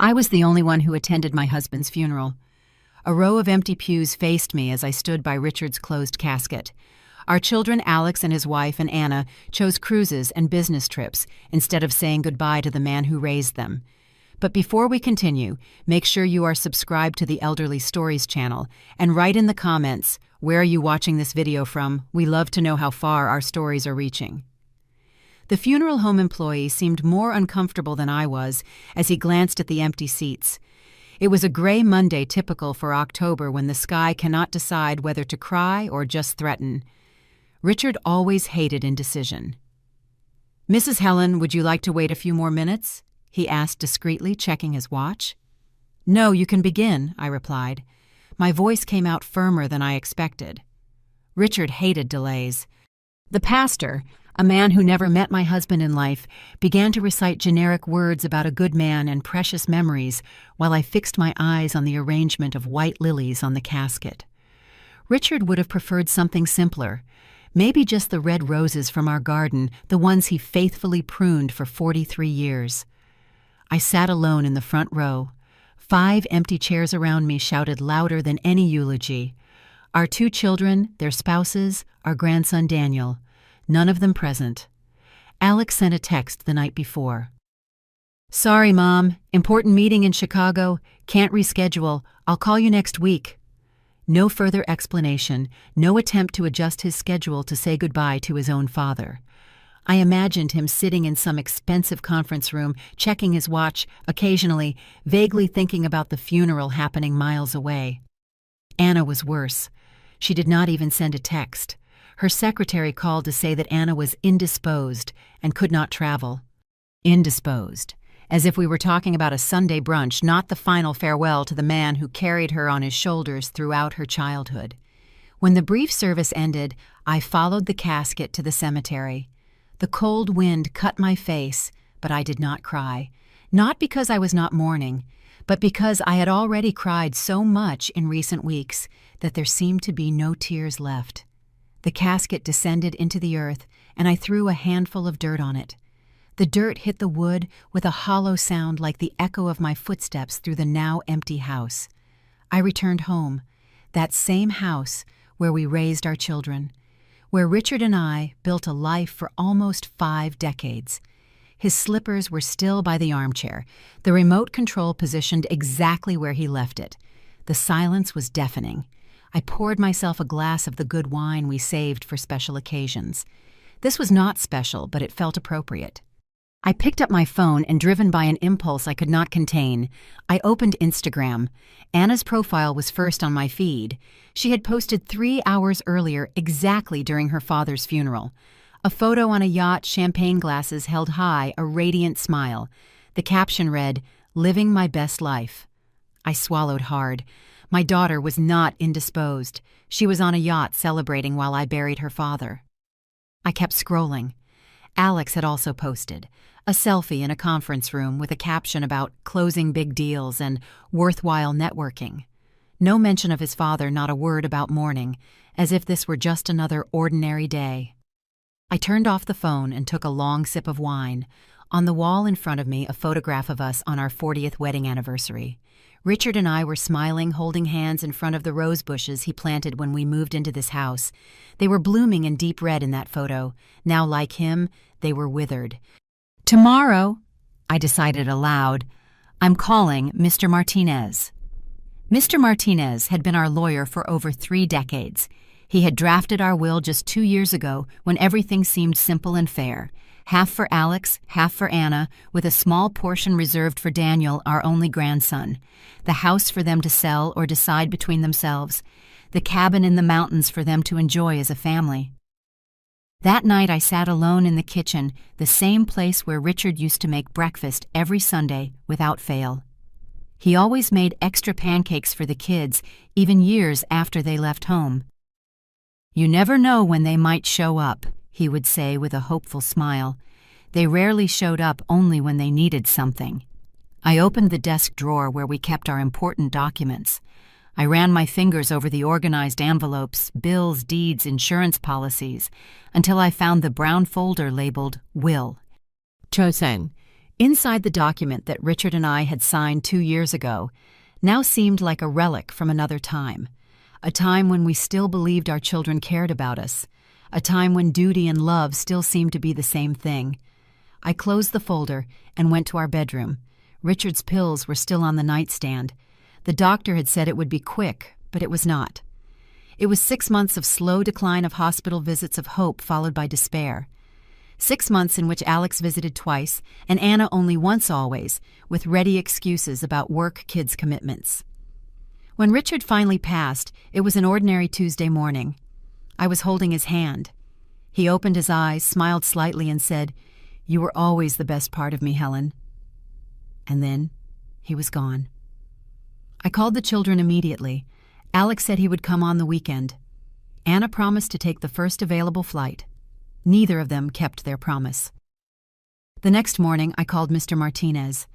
I was the only one who attended my husband's funeral. A row of empty pews faced me as I stood by Richard's closed casket. Our children, Alex and his wife and Anna, chose cruises and business trips instead of saying goodbye to the man who raised them. But before we continue, make sure you are subscribed to the Elderly Stories channel and write in the comments, where are you watching this video from? We love to know how far our stories are reaching. The funeral home employee seemed more uncomfortable than I was as he glanced at the empty seats. It was a gray Monday typical for October when the sky cannot decide whether to cry or just threaten. Richard always hated indecision. "Mrs. Helen, would you like to wait a few more minutes?" he asked discreetly, checking his watch. "No, you can begin," I replied. My voice came out firmer than I expected. Richard hated delays. The pastor, a man who never met my husband in life, began to recite generic words about a good man and precious memories while I fixed my eyes on the arrangement of white lilies on the casket. Richard would have preferred something simpler, maybe just the red roses from our garden, the ones he faithfully pruned for 43 years. I sat alone in the front row. 5 empty chairs around me shouted louder than any eulogy. Our 2 children, their spouses, our grandson Daniel, none of them present. Alex sent a text the night before. "Sorry, Mom. Important meeting in Chicago. Can't reschedule. I'll call you next week." No further explanation, no attempt to adjust his schedule to say goodbye to his own father. I imagined him sitting in some expensive conference room, checking his watch, occasionally, vaguely thinking about the funeral happening miles away. Anna was worse. She did not even send a text. Her secretary called to say that Anna was indisposed and could not travel. Indisposed, as if we were talking about a Sunday brunch, not the final farewell to the man who carried her on his shoulders throughout her childhood. When the brief service ended, I followed the casket to the cemetery. The cold wind cut my face, but I did not cry. Not because I was not mourning, but because I had already cried so much in recent weeks that there seemed to be no tears left. The casket descended into the earth, and I threw a handful of dirt on it. The dirt hit the wood with a hollow sound like the echo of my footsteps through the now empty house. I returned home, that same house where we raised our children, where Richard and I built a life for almost 5 decades. His slippers were still by the armchair, the remote control positioned exactly where he left it. The silence was deafening. I poured myself a glass of the good wine we saved for special occasions. This was not special, but it felt appropriate. I picked up my phone and, driven by an impulse I could not contain, I opened Instagram. Anna's profile was first on my feed. She had posted 3 hours earlier, exactly during her father's funeral. A photo on a yacht, champagne glasses held high, a radiant smile. The caption read, "Living my best life." I swallowed hard. My daughter was not indisposed. She was on a yacht celebrating while I buried her father. I kept scrolling. Alex had also posted a selfie in a conference room with a caption about closing big deals and worthwhile networking. No mention of his father, not a word about mourning, as if this were just another ordinary day. I turned off the phone and took a long sip of wine. On the wall in front of me, a photograph of us on our 40th wedding anniversary. Richard and I were smiling, holding hands in front of the rose bushes he planted when we moved into this house. They were blooming in deep red in that photo. Now, like him, they were withered. "Tomorrow," I decided aloud, "I'm calling Mr. Martinez." Mr. Martinez had been our lawyer for over 3 decades. He had drafted our will just 2 years ago when everything seemed simple and fair. Half for Alex, half for Anna, with a small portion reserved for Daniel, our only grandson. The house for them to sell or decide between themselves. The cabin in the mountains for them to enjoy as a family. That night I sat alone in the kitchen, the same place where Richard used to make breakfast every Sunday without fail. He always made extra pancakes for the kids, even years after they left home. "You never know when they might show up," he would say with a hopeful smile. They rarely showed up, only when they needed something. I opened the desk drawer where we kept our important documents. I ran my fingers over the organized envelopes, bills, deeds, insurance policies, until I found the brown folder labeled Will. "Chosen, Inside the document that Richard and I had signed 2 years ago now seemed like a relic from another time, a time when we still believed our children cared about us, a time when duty and love still seemed to be the same thing. I closed the folder and went to our bedroom. Richard's pills were still on the nightstand. The doctor had said it would be quick, but it was not. It was 6 months of slow decline of hospital visits of hope followed by despair. 6 months in which Alex visited twice and Anna only once always, with ready excuses about work, kids' commitments. When Richard finally passed, it was an ordinary Tuesday morning. I was holding his hand. He opened his eyes, smiled slightly, and said, "You were always the best part of me, Helen." And then he was gone. I called the children immediately. Alex said he would come on the weekend. Anna promised to take the first available flight. Neither of them kept their promise. The next morning, I called Mr. Martinez.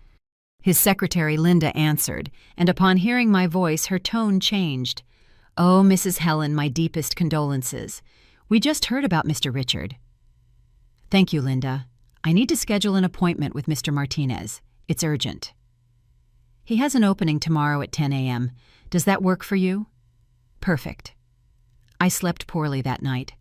His secretary, Linda, answered, and upon hearing my voice, her tone changed. "Oh, Mrs. Helen, my deepest condolences. We just heard about Mr. Richard." "Thank you, Linda. I need to schedule an appointment with Mr. Martinez. It's urgent." "He has an opening tomorrow at 10 a.m. Does that work for you?" "Perfect." I slept poorly that night.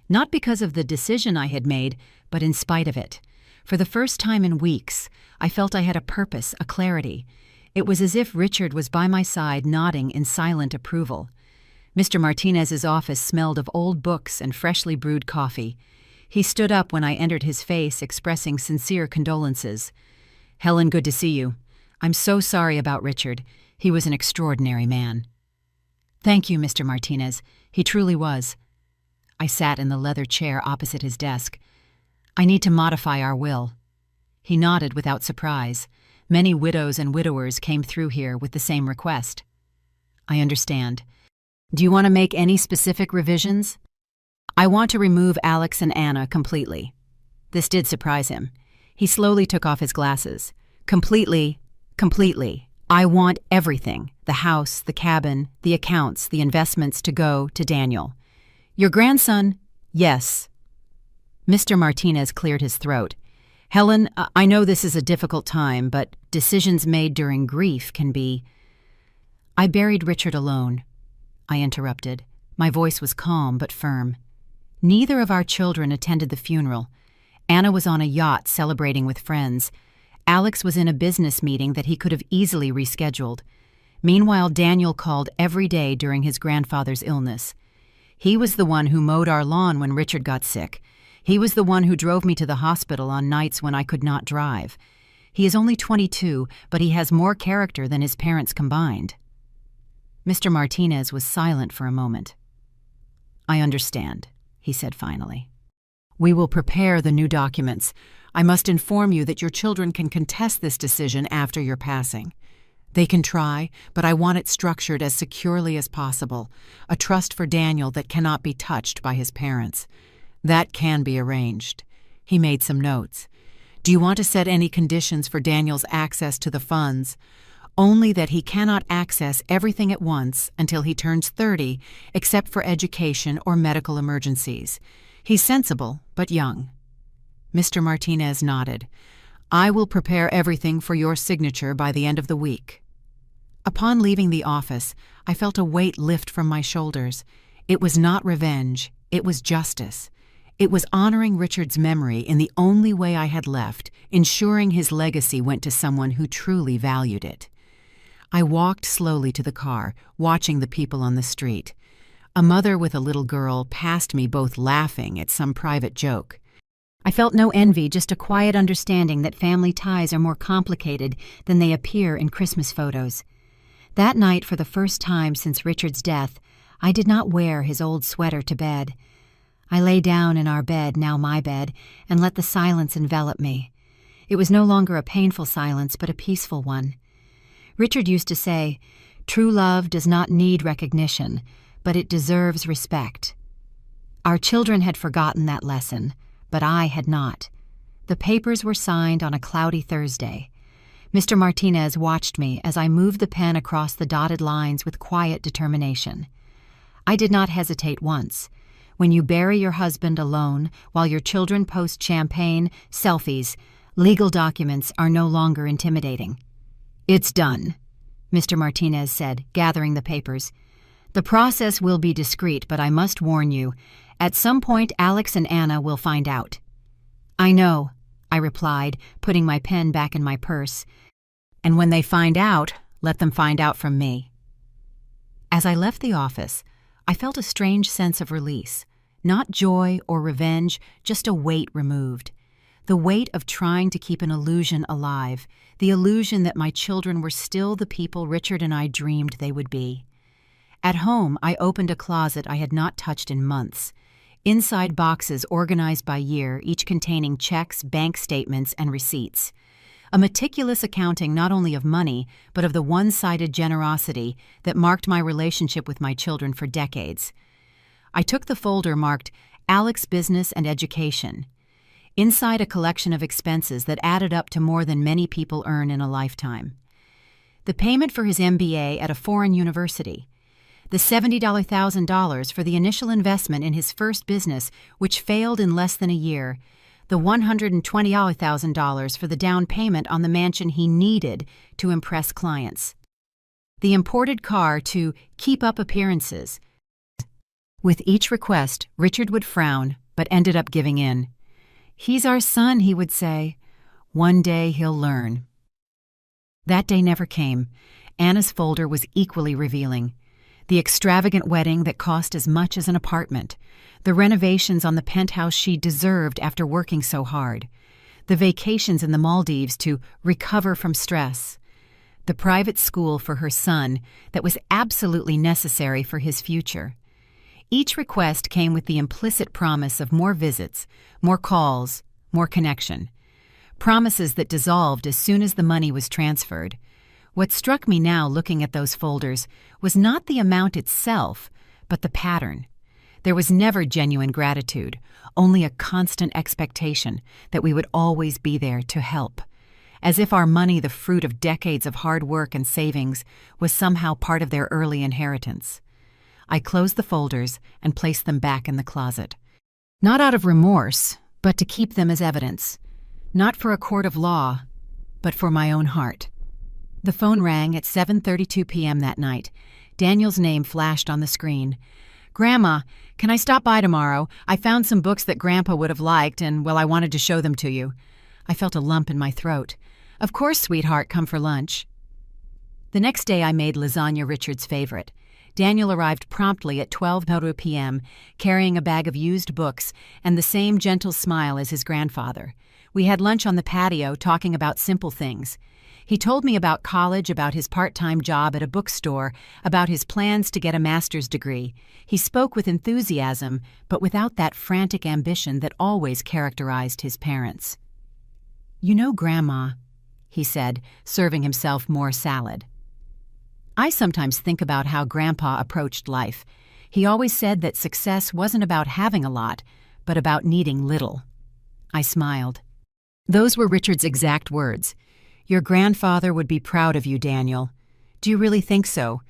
Not because of the decision I had made, but in spite of it. For the first time in weeks, I felt I had a purpose, a clarity. It was as if Richard was by my side, nodding in silent approval. Mr. Martinez's office smelled of old books and freshly brewed coffee. He stood up when I entered his face, expressing sincere condolences. "Helen, good to see you. I'm so sorry about Richard. He was an extraordinary man." "Thank you, Mr. Martinez. He truly was." I sat in the leather chair opposite his desk. "I need to modify our will." He nodded without surprise. Many widows and widowers came through here with the same request. "I understand. Do you want to make any specific revisions?" "I want to remove Alex and Anna completely." This did surprise him. He slowly took off his glasses. Completely. I want everything, the house, the cabin, the accounts, the investments to go to Daniel. Your grandson, yes." Mr. Martinez cleared his throat. "Helen, I know this is a difficult time, but decisions made during grief can be—" "I buried Richard alone," I interrupted. My voice was calm but firm. Neither of our children attended the funeral. Anna was on a yacht celebrating with friends. Alex was in a business meeting that he could have easily rescheduled. Meanwhile, Daniel called every day during his grandfather's illness. He was the one who mowed our lawn when Richard got sick. He was the one who drove me to the hospital on nights when I could not drive. He is only 22, but he has more character than his parents combined. Mr. Martinez was silent for a moment. "I understand," he said finally. "We will prepare the new documents. I must inform you that your children can contest this decision after your passing. They can try, but I want it structured as securely as possible, a trust for Daniel that cannot be touched by his parents. That can be arranged." He made some notes. "Do you want to set any conditions for Daniel's access to the funds? Only that he cannot access everything at once until he turns 30, except for education or medical emergencies. He's sensible, but young." Mr. Martinez nodded. "I will prepare everything for your signature by the end of the week." Upon leaving the office, I felt a weight lift from my shoulders. It was not revenge, it was justice. It was honoring Richard's memory in the only way I had left, ensuring his legacy went to someone who truly valued it. I walked slowly to the car, watching the people on the street. A mother with a little girl passed me, both laughing at some private joke. I felt no envy, just a quiet understanding that family ties are more complicated than they appear in Christmas photos. That night, for the first time since Richard's death, I did not wear his old sweater to bed. I lay down in our bed, now my bed, and let the silence envelop me. It was no longer a painful silence, but a peaceful one. Richard used to say, "True love does not need recognition, but it deserves respect." Our children had forgotten that lesson, but I had not. The papers were signed on a cloudy Thursday. Mr. Martinez watched me as I moved the pen across the dotted lines with quiet determination. I did not hesitate once. When you bury your husband alone while your children post champagne, selfies, Legal documents are no longer intimidating. "It's done," Mr. Martinez said, gathering the papers. "The process will be discreet, but I must warn you, at some point Alex and Anna will find out." "I know," I replied, putting my pen back in my purse. "And when they find out, let them find out from me." As I left the office, I felt a strange sense of release. Not joy or revenge, just a weight removed. The weight of trying to keep an illusion alive, the illusion that my children were still the people Richard and I dreamed they would be. At home, I opened a closet I had not touched in months. Inside boxes organized by year, each containing checks, bank statements, and receipts. A meticulous accounting not only of money, but of the one-sided generosity that marked my relationship with my children for decades. I took the folder marked Alex Business and Education. Inside a collection of expenses that added up to more than many people earn in a lifetime. The payment for his MBA at a foreign university. The $70,000 for the initial investment in his first business, which failed in less than a year. The $120,000 for the down payment on the mansion he needed to impress clients. The imported car to keep up appearances. With each request, Richard would frown, but ended up giving in. "He's our son," he would say. "One day he'll learn." That day never came. Anna's folder was equally revealing. The extravagant wedding that cost as much as an apartment. The renovations on the penthouse she deserved after working so hard. The vacations in the Maldives to recover from stress. The private school for her son that was absolutely necessary for his future. Each request came with the implicit promise of more visits, more calls, more connection. Promises that dissolved as soon as the money was transferred. What struck me now looking at those folders was not the amount itself, but the pattern. There was never genuine gratitude, only a constant expectation that we would always be there to help. As if our money, the fruit of decades of hard work and savings, was somehow part of their early inheritance. I closed the folders and placed them back in the closet. Not out of remorse, but to keep them as evidence. Not for a court of law, but for my own heart. The phone rang at 7:32 p.m. that night. Daniel's name flashed on the screen. "Grandma, can I stop by tomorrow? I found some books that Grandpa would have liked, and, well, I wanted to show them to you." I felt a lump in my throat. "Of course, sweetheart, come for lunch." The next day I made lasagna Richard's favorite. Daniel arrived promptly at 12:00 p.m., carrying a bag of used books and the same gentle smile as his grandfather. We had lunch on the patio, talking about simple things. He told me about college, about his part-time job at a bookstore, about his plans to get a master's degree. He spoke with enthusiasm, but without that frantic ambition that always characterized his parents. "You know, Grandma," he said, serving himself more salad. I sometimes think about how Grandpa approached life. He always said that success wasn't about having a lot, but about needing little. I smiled. Those were Richard's exact words. "Your grandfather would be proud of you, Daniel." "Do you really think so?"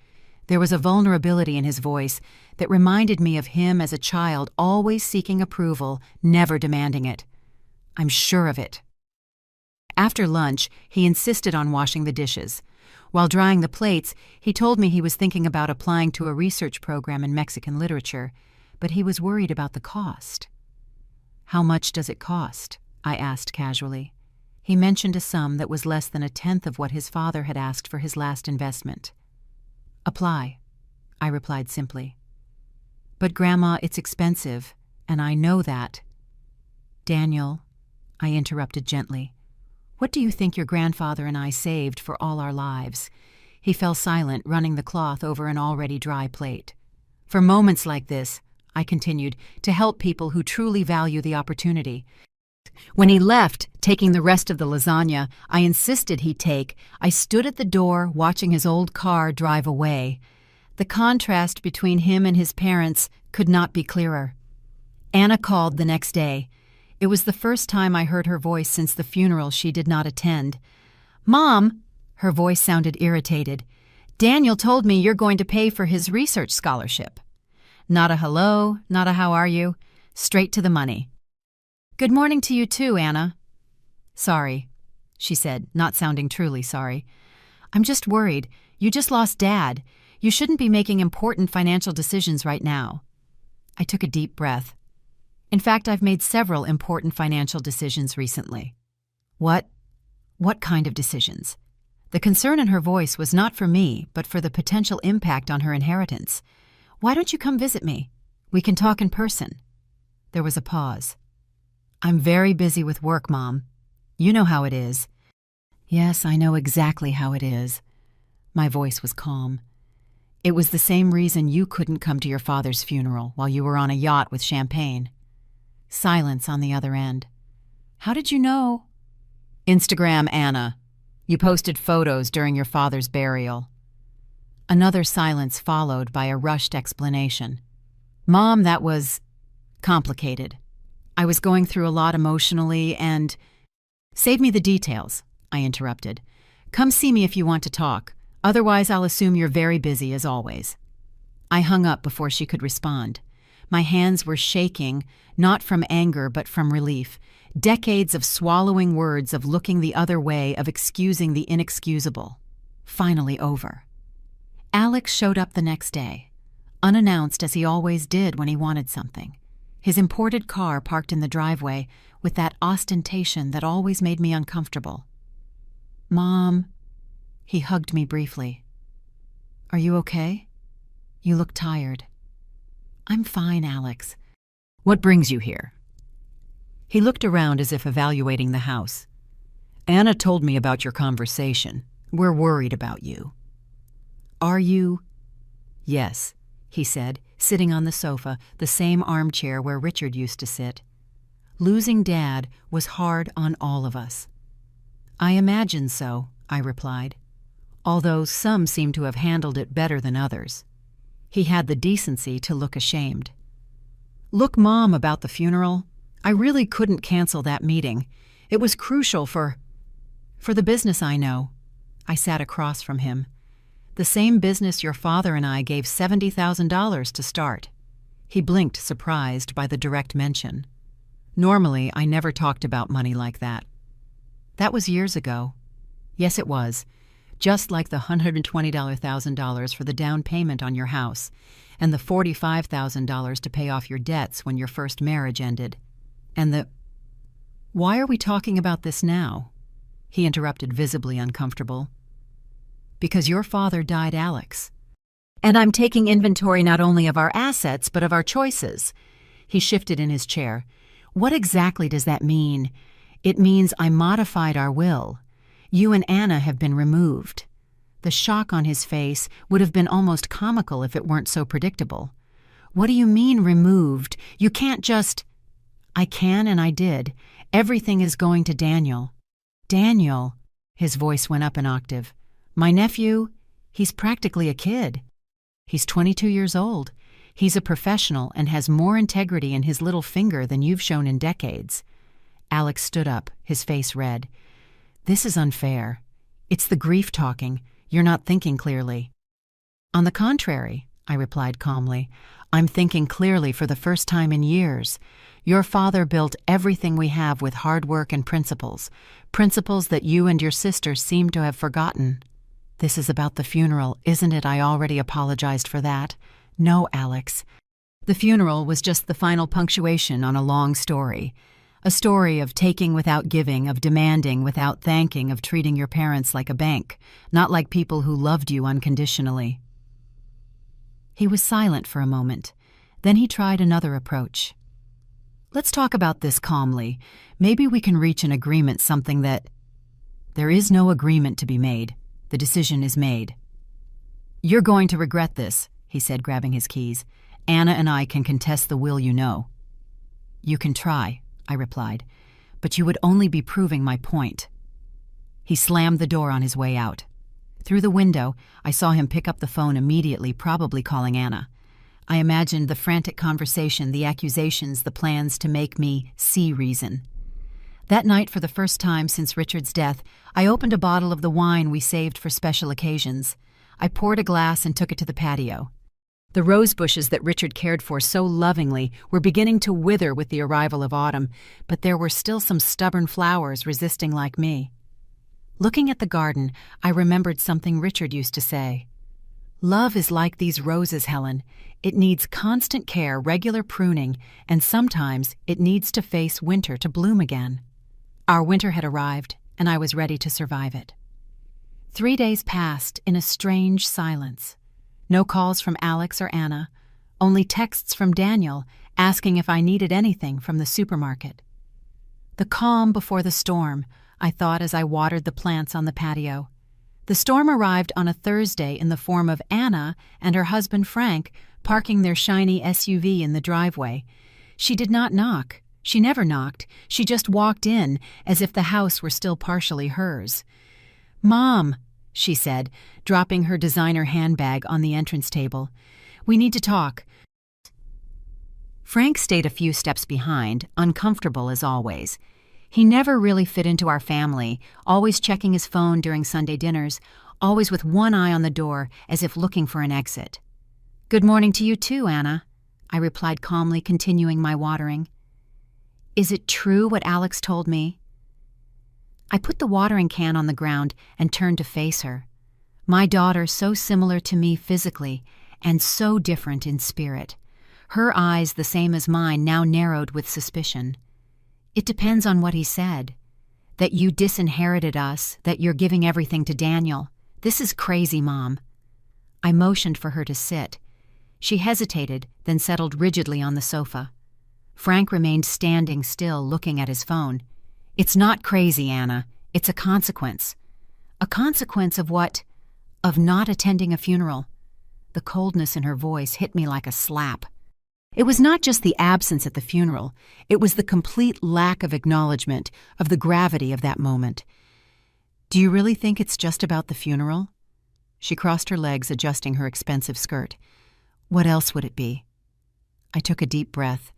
There was a vulnerability in his voice that reminded me of him as a child, always seeking approval, never demanding it. "I'm sure of it." After lunch, he insisted on washing the dishes. While drying the plates, he told me he was thinking about applying to a research program in Mexican literature, but he was worried about the cost. "How much does it cost?" I asked casually. He mentioned a sum that was less than a tenth of what his father had asked for his last investment. "Apply," I replied simply. "But Grandma, it's expensive, and I know that." "Daniel," I interrupted gently, "what do you think your grandfather and I saved for all our lives?" He fell silent, running the cloth over an already dry plate. "For moments like this," I continued, "to help people who truly value the opportunity." When he left, taking the rest of the lasagna I insisted he take, I stood at the door watching his old car drive away. The contrast between him and his parents could not be clearer. Anna called the next day. It was the first time I heard her voice since the funeral she did not attend. "Mom," her voice sounded irritated, "Daniel told me you're going to pay for his research scholarship." Not a hello, not a how are you, straight to the money. "Good morning to you too, Anna." "Sorry," she said, not sounding truly sorry. "I'm just worried. You just lost Dad. You shouldn't be making important financial decisions right now." I took a deep breath. In fact, I've made several important financial decisions recently. What kind of decisions? The concern in her voice was not for me, but for the potential impact on her inheritance. "Why don't you come visit me? We can talk in person." There was a pause. "I'm very busy with work, Mom. You know how it is." "Yes, I know exactly how it is." My voice was calm. "It was the same reason you couldn't come to your father's funeral while you were on a yacht with champagne." Silence on the other end. "How did you know?" "Instagram, Anna. You posted photos during your father's burial." Another silence followed by a rushed explanation. "Mom, that was complicated. I was going through a lot emotionally and—" "Save me the details," I interrupted. "Come see me if you want to talk. Otherwise, I'll assume you're very busy as always." I hung up before she could respond. My hands were shaking, not from anger but from relief. Decades of swallowing words, of looking the other way, of excusing the inexcusable. Finally over. Alex showed up the next day, unannounced as he always did when he wanted something. His imported car parked in the driveway with that ostentation that always made me uncomfortable. "Mom," he hugged me briefly. "Are you okay? You look tired." "I'm fine, Alex." "What brings you here?" He looked around as if evaluating the house. "Anna told me about your conversation. We're worried about you." "Are you?" "Yes," he said, sitting on the sofa, the same armchair where Richard used to sit. Losing Dad was hard on all of us. "I imagine so," I replied, although some seem to have handled it better than others. He had the decency to look ashamed. "Look, Mom, about the funeral. I really couldn't cancel that meeting. It was crucial for the business I know." I sat across from him. "The same business your father and I gave $70,000 to start." He blinked, surprised by the direct mention. Normally, I never talked about money like that. "That was years ago." "Yes, it was. Just like the $120,000 for the down payment on your house, and the $45,000 to pay off your debts when your first marriage ended. And the—" "Why are we talking about this now?" he interrupted, visibly uncomfortable. "Because your father died, Alex. And I'm taking inventory not only of our assets, but of our choices." He shifted in his chair. "What exactly does that mean?" "It means I modified our will. You and Anna have been removed." The shock on his face would have been almost comical if it weren't so predictable. "What do you mean, removed? You can't just—" "I can, and I did. Everything is going to Daniel." "Daniel?" His voice went up an octave. "My nephew? He's practically a kid. He's 22 years old. He's a professional and has more integrity in his little finger than you've shown in decades." Alex stood up, his face red. "This is unfair. It's the grief talking. You're not thinking clearly." "On the contrary," I replied calmly, "I'm thinking clearly for the first time in years. Your father built everything we have with hard work and principles that you and your sister seem to have forgotten." "This is about the funeral, isn't it? I already apologized for that." "No, Alex. The funeral was just the final punctuation on a long story. A story of taking without giving, of demanding without thanking, of treating your parents like a bank, not like people who loved you unconditionally." He was silent for a moment. Then he tried another approach. "Let's talk about this calmly. Maybe we can reach an agreement, something that—" "There is no agreement to be made. The decision is made." "You're going to regret this," he said, grabbing his keys. "Anna and I can contest the will, you know." "You can try," I replied, "but you would only be proving my point." He slammed the door on his way out. Through the window, I saw him pick up the phone immediately, probably calling Anna. I imagined the frantic conversation, the accusations, the plans to make me see reason. That night, for the first time since Richard's death, I opened a bottle of the wine we saved for special occasions. I poured a glass and took it to the patio. The rose bushes that Richard cared for so lovingly were beginning to wither with the arrival of autumn, but there were still some stubborn flowers resisting like me. Looking at the garden, I remembered something Richard used to say. "Love is like these roses, Helen. It needs constant care, regular pruning, and sometimes it needs to face winter to bloom again." Our winter had arrived, and I was ready to survive it. 3 days passed in a strange silence. No calls from Alex or Anna, only texts from Daniel asking if I needed anything from the supermarket. The calm before the storm, I thought as I watered the plants on the patio. The storm arrived on a Thursday in the form of Anna and her husband Frank parking their shiny SUV in the driveway. She did not knock. She never knocked. She just walked in as if the house were still partially hers. "Mom," she said, dropping her designer handbag on the entrance table. "We need to talk." Frank stayed a few steps behind, uncomfortable as always. He never really fit into our family, always checking his phone during Sunday dinners, always with one eye on the door as if looking for an exit. "Good morning to you too, Anna," I replied calmly, continuing my watering. "Is it true what Alex told me?" I put the watering can on the ground and turned to face her. My daughter so similar to me physically and so different in spirit. Her eyes, the same as mine, now narrowed with suspicion. "It depends on what he said. That you disinherited us, that you're giving everything to Daniel. This is crazy, Mom." I motioned for her to sit. She hesitated, then settled rigidly on the sofa. Frank remained standing still, looking at his phone. "It's not crazy, Anna. It's a consequence." "A consequence of what?" "Of not attending a funeral." The coldness in her voice hit me like a slap. It was not just the absence at the funeral. It was the complete lack of acknowledgement of the gravity of that moment. "Do you really think it's just about the funeral?" She crossed her legs, adjusting her expensive skirt. "What else would it be?" I took a deep breath.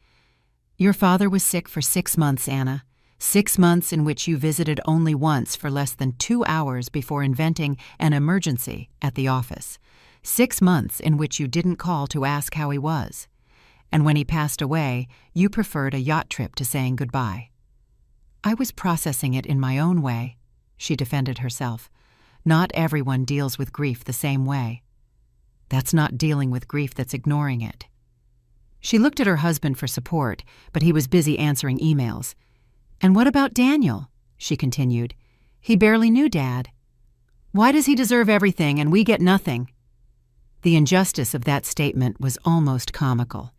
"Your father was sick for 6 months, Anna. 6 months in which you visited only once for less than 2 hours before inventing an emergency at the office. 6 months in which you didn't call to ask how he was. And when he passed away, you preferred a yacht trip to saying goodbye." I was processing it in my own way. She defended herself. "Not everyone deals with grief the same way." "That's not dealing with grief, that's ignoring it." She looked at her husband for support, but he was busy answering emails. "And what about Daniel?" she continued. "He barely knew Dad. Why does he deserve everything and we get nothing?" The injustice of that statement was almost comical.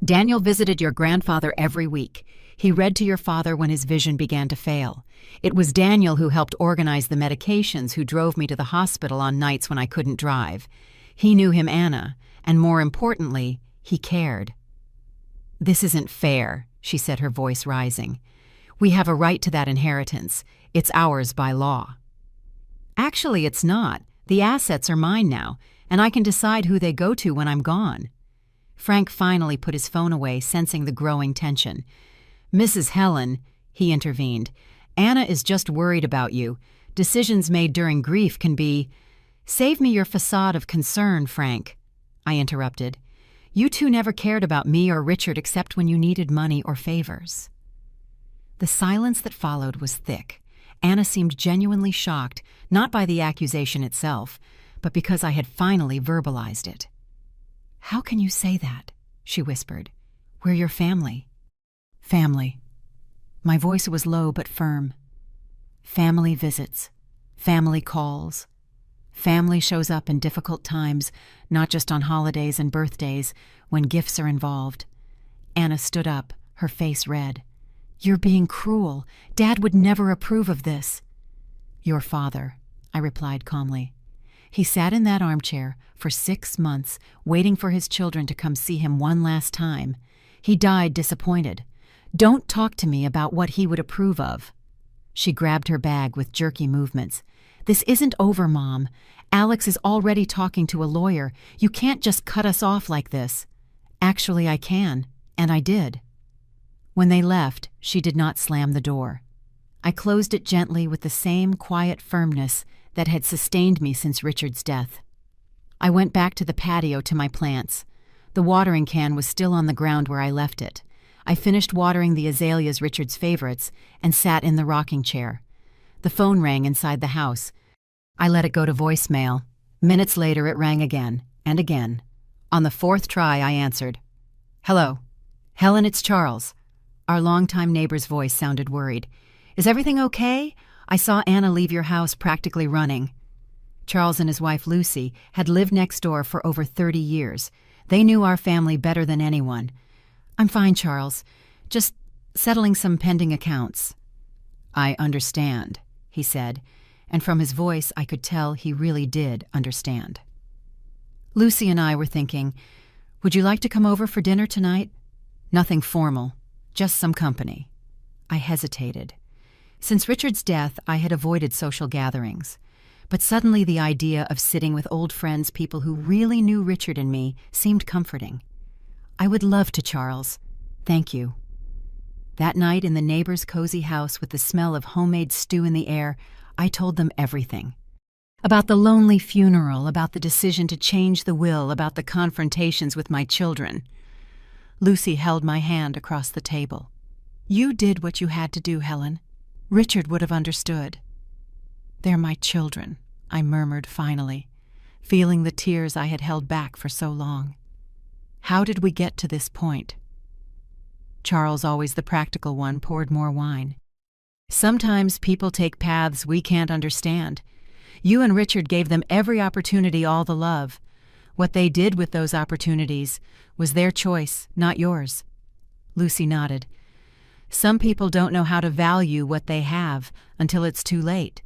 "Daniel visited your grandfather every week. He read to your father when his vision began to fail. It was Daniel who helped organize the medications, who drove me to the hospital on nights when I couldn't drive. He knew him, Anna, and more importantly, he cared." "This isn't fair," she said, her voice rising. "We have a right to that inheritance. It's ours by law." "Actually, it's not. The assets are mine now, and I can decide who they go to when I'm gone." Frank finally put his phone away, sensing the growing tension. "Mrs. Helen," he intervened, "Anna is just worried about you. Decisions made during grief can be—" "Save me your facade of concern, Frank," I interrupted. "You two never cared about me or Richard except when you needed money or favors." The silence that followed was thick. Anna seemed genuinely shocked, not by the accusation itself, but because I had finally verbalized it. "How can you say that?" she whispered. "We're your family." "Family." My voice was low but firm. "Family visits. Family calls. Family shows up in difficult times, not just on holidays and birthdays, when gifts are involved." Anna stood up, her face red. "You're being cruel. Dad would never approve of this." "Your father," I replied calmly. "He sat in that armchair for 6 months, waiting for his children to come see him one last time. He died disappointed. Don't talk to me about what he would approve of." She grabbed her bag with jerky movements. "This isn't over, Mom. Alex is already talking to a lawyer. You can't just cut us off like this." "Actually, I can, and I did." When they left, she did not slam the door. I closed it gently with the same quiet firmness that had sustained me since Richard's death. I went back to the patio to my plants. The watering can was still on the ground where I left it. I finished watering the azaleas, Richard's favorites, and sat in the rocking chair. The phone rang inside the house. I let it go to voicemail. Minutes later it rang again, and again. On the fourth try I answered. "Hello. Helen, it's Charles." Our longtime neighbor's voice sounded worried. "Is everything okay? I saw Anna leave your house practically running." Charles and his wife Lucy had lived next door for over 30 years. They knew our family better than anyone. "I'm fine, Charles. Just settling some pending accounts." "I understand," he said, and from his voice I could tell he really did understand. Lucy and I were thinking, "Would you like to come over for dinner tonight?" Nothing formal, just some company. I hesitated. Since Richard's death, I had avoided social gatherings. But suddenly the idea of sitting with old friends, people who really knew Richard and me, seemed comforting. "I would love to, Charles. Thank you." That night in the neighbor's cozy house with the smell of homemade stew in the air, I told them everything. About the lonely funeral, about the decision to change the will, about the confrontations with my children. Lucy held my hand across the table. "You did what you had to do, Helen. Richard would have understood." "They're my children," I murmured finally, feeling the tears I had held back for so long. How did we get to this point? Charles, always the practical one, poured more wine. "Sometimes people take paths we can't understand. You and Richard gave them every opportunity, all the love. What they did with those opportunities was their choice, not yours." Lucy nodded. "Some people don't know how to value what they have until it's too late."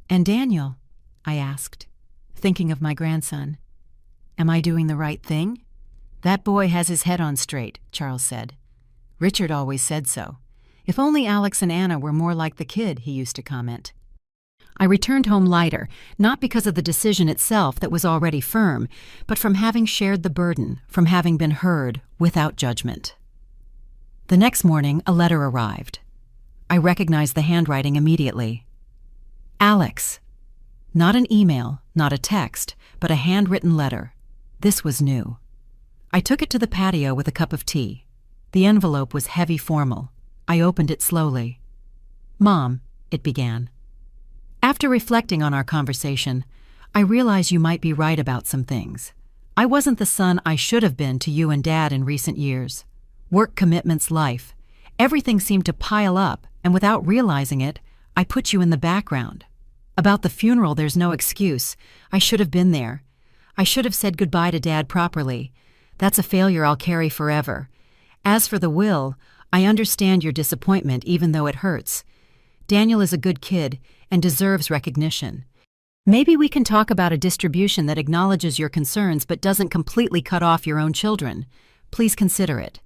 "And Daniel?" I asked, thinking of my grandson. "Am I doing the right thing?" "That boy has his head on straight," Charles said. "Richard always said so. If only Alex and Anna were more like the kid," he used to comment. I returned home lighter, not because of the decision itself that was already firm, but from having shared the burden, from having been heard without judgment. The next morning, a letter arrived. I recognized the handwriting immediately. Alex. Not an email, not a text, but a handwritten letter. This was new. I took it to the patio with a cup of tea. The envelope was heavy formal. I opened it slowly. "Mom," it began. "After reflecting on our conversation, I realize you might be right about some things. I wasn't the son I should have been to you and Dad in recent years. Work commitments, life. Everything seemed to pile up, and without realizing it, I put you in the background. About the funeral, there's no excuse. I should have been there. I should have said goodbye to Dad properly. That's a failure I'll carry forever. As for the will, I understand your disappointment, even though it hurts. Daniel is a good kid and deserves recognition. Maybe we can talk about a distribution that acknowledges your concerns but doesn't completely cut off your own children. Please consider it.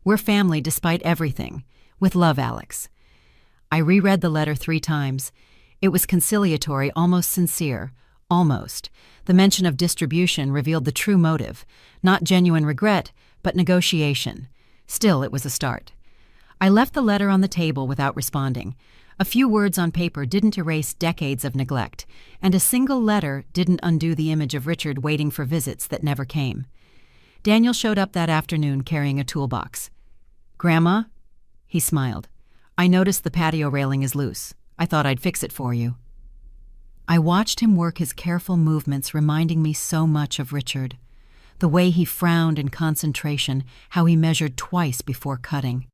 We're family despite everything. With love, Alex." I reread the letter 3 times. It was conciliatory, almost sincere. Almost. The mention of distribution revealed the true motive. Not genuine regret, but negotiation. Still, it was a start. I left the letter on the table without responding. A few words on paper didn't erase decades of neglect, and a single letter didn't undo the image of Richard waiting for visits that never came. Daniel showed up that afternoon carrying a toolbox. "Grandma?" He smiled. "I noticed the patio railing is loose. I thought I'd fix it for you." I watched him work his careful movements, reminding me so much of Richard. The way he frowned in concentration, how he measured twice before cutting.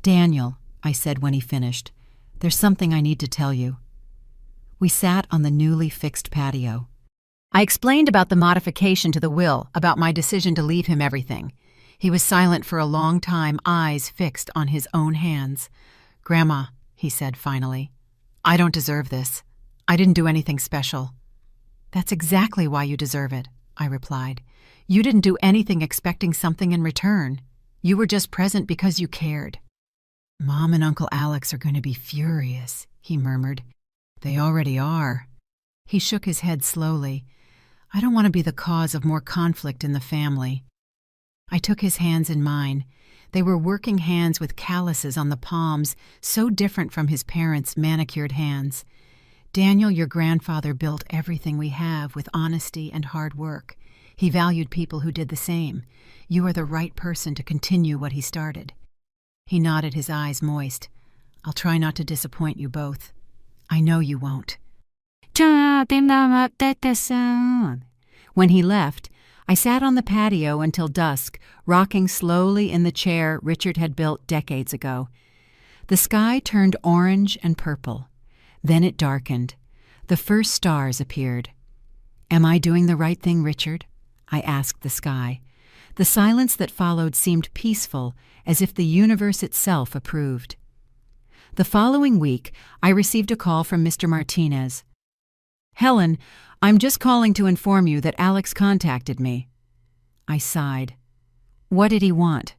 "Daniel," I said when he finished, "there's something I need to tell you." We sat on the newly fixed patio. I explained about the modification to the will, about my decision to leave him everything. He was silent for a long time, eyes fixed on his own hands. "Grandma," he said finally, "I don't deserve this. I didn't do anything special." "That's exactly why you deserve it," I replied. "You didn't do anything expecting something in return. You were just present because you cared." "Mom and Uncle Alex are going to be furious," he murmured. "They already are." He shook his head slowly. "I don't want to be the cause of more conflict in the family." I took his hands in mine. They were working hands with calluses on the palms, so different from his parents' manicured hands. Daniel, your grandfather built everything we have with honesty and hard work. He valued people who did the same. You are the right person to continue what he started." He nodded, his eyes moist. "I'll try not to disappoint you both. I know you won't." When he left, I sat on the patio until dusk, rocking slowly in the chair Richard had built decades ago. The sky turned orange and purple. Then it darkened. The first stars appeared. "Am I doing the right thing, Richard?" I asked the sky. The silence that followed seemed peaceful, as if the universe itself approved. The following week, I received a call from Mr. Martinez. "Helen, I'm just calling to inform you that Alex contacted me." I sighed. What did he want?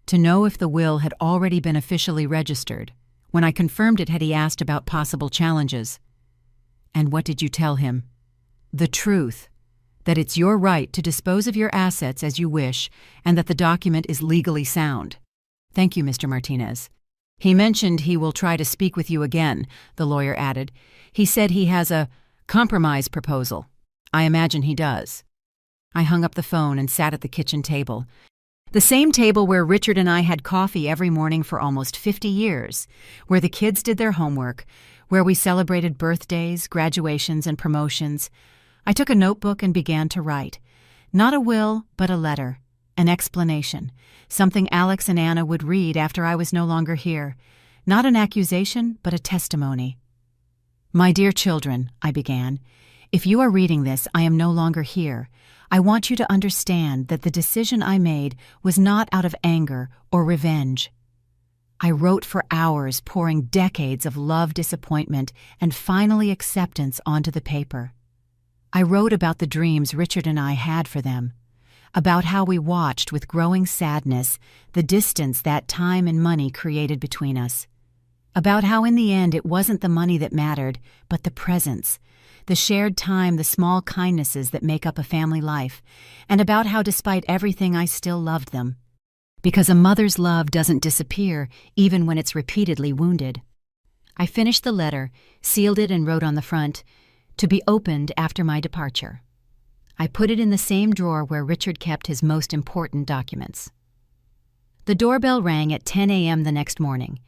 To know if the will had already been officially registered. When I confirmed it, had he asked about possible challenges? "And what did you tell him?" "The truth. That it's your right to dispose of your assets as you wish, and that the document is legally sound." "Thank you, Mr. Martinez." "He mentioned he will try to speak with you again," the lawyer added. "He said he has a compromise proposal. I imagine he does." I hung up the phone and sat at the kitchen table. The same table where Richard and I had coffee every morning for almost 50 years, where the kids did their homework, where we celebrated birthdays, graduations, and promotions. I took a notebook and began to write. Not a will, but a letter, an explanation, something Alex and Anna would read after I was no longer here. Not an accusation, but a testimony. "My dear children," I began, "if you are reading this, I am no longer here. I want you to understand that the decision I made was not out of anger or revenge." I wrote for hours, pouring decades of love, disappointment, and finally acceptance onto the paper. I wrote about the dreams Richard and I had for them, about how we watched with growing sadness the distance that time and money created between us, about how in the end it wasn't the money that mattered, but the presence, the shared time, the small kindnesses that make up a family life, and about how despite everything I still loved them. Because a mother's love doesn't disappear even when it's repeatedly wounded. I finished the letter, sealed it, and wrote on the front, "To be opened after my departure." I put it in the same drawer where Richard kept his most important documents. The doorbell rang at 10 a.m. the next morning.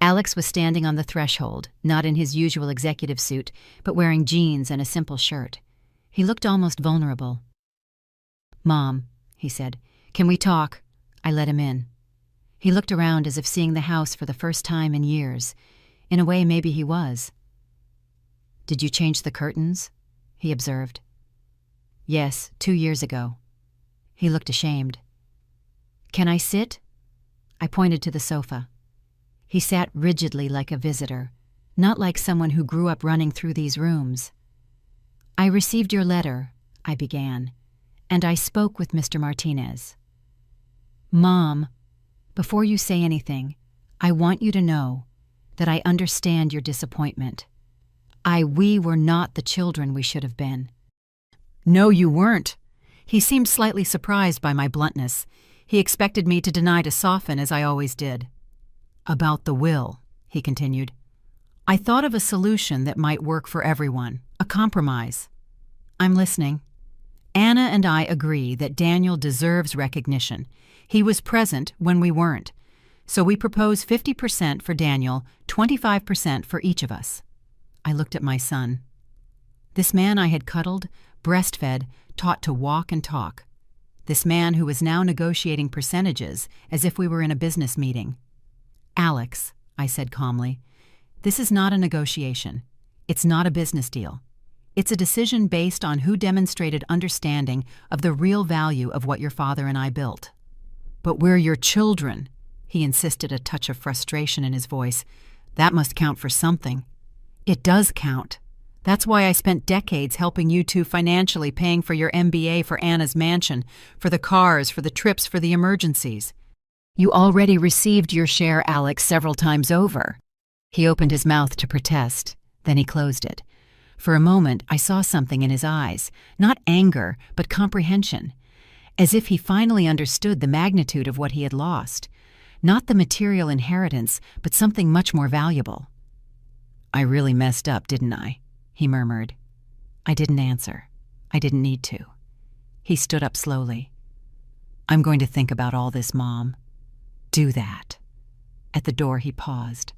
Alex was standing on the threshold, not in his usual executive suit, but wearing jeans and a simple shirt. He looked almost vulnerable. "Mom," he said, "can we talk?" I let him in. He looked around as if seeing the house for the first time in years. In a way, maybe he was. "Did you change the curtains?" he observed. "Yes, 2 years ago." He looked ashamed. "Can I sit?" I pointed to the sofa. He sat rigidly like a visitor, not like someone who grew up running through these rooms. "I received your letter," I began, "and I spoke with Mr. Martinez." "Mom, before you say anything, I want you to know that I understand your disappointment. We were not the children we should have been." "No, you weren't." He seemed slightly surprised by my bluntness. He expected me to deny to soften, as I always did. "About the will," he continued. "I thought of a solution that might work for everyone, a compromise." "I'm listening." "Anna and I agree that Daniel deserves recognition. He was present when we weren't. So we propose 50% for Daniel, 25% for each of us." I looked at my son. This man I had cuddled, breastfed, taught to walk and talk. This man who was now negotiating percentages as if we were in a business meeting. "Alex," I said calmly, "this is not a negotiation. It's not a business deal. It's a decision based on who demonstrated understanding of the real value of what your father and I built." "But we're your children," he insisted, a touch of frustration in his voice. "That must count for something." "It does count. That's why I spent decades helping you two financially, paying for your MBA, for Anna's mansion, for the cars, for the trips, for the emergencies. You already received your share, Alex, several times over." He opened his mouth to protest, then he closed it. For a moment, I saw something in his eyes, not anger, but comprehension, as if he finally understood the magnitude of what he had lost. Not the material inheritance, but something much more valuable. "I really messed up, didn't I?" he murmured. I didn't answer. I didn't need to. He stood up slowly. "I'm going to think about all this, Mom." "Do that." At the door he paused.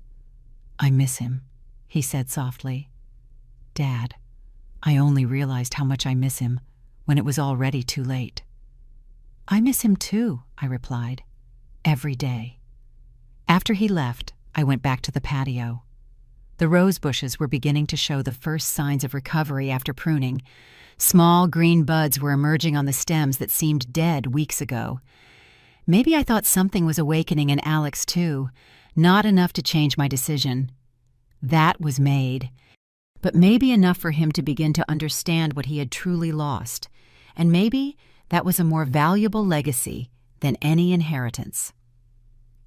"I miss him," he said softly. "Dad, I only realized how much I miss him when it was already too late." "I miss him too," I replied. "Every day." After he left, I went back to the patio. The rose bushes were beginning to show the first signs of recovery after pruning. Small green buds were emerging on the stems that seemed dead weeks ago. Maybe I thought something was awakening in Alex too, not enough to change my decision. That was made, but maybe enough for him to begin to understand what he had truly lost, and maybe that was a more valuable legacy than any inheritance.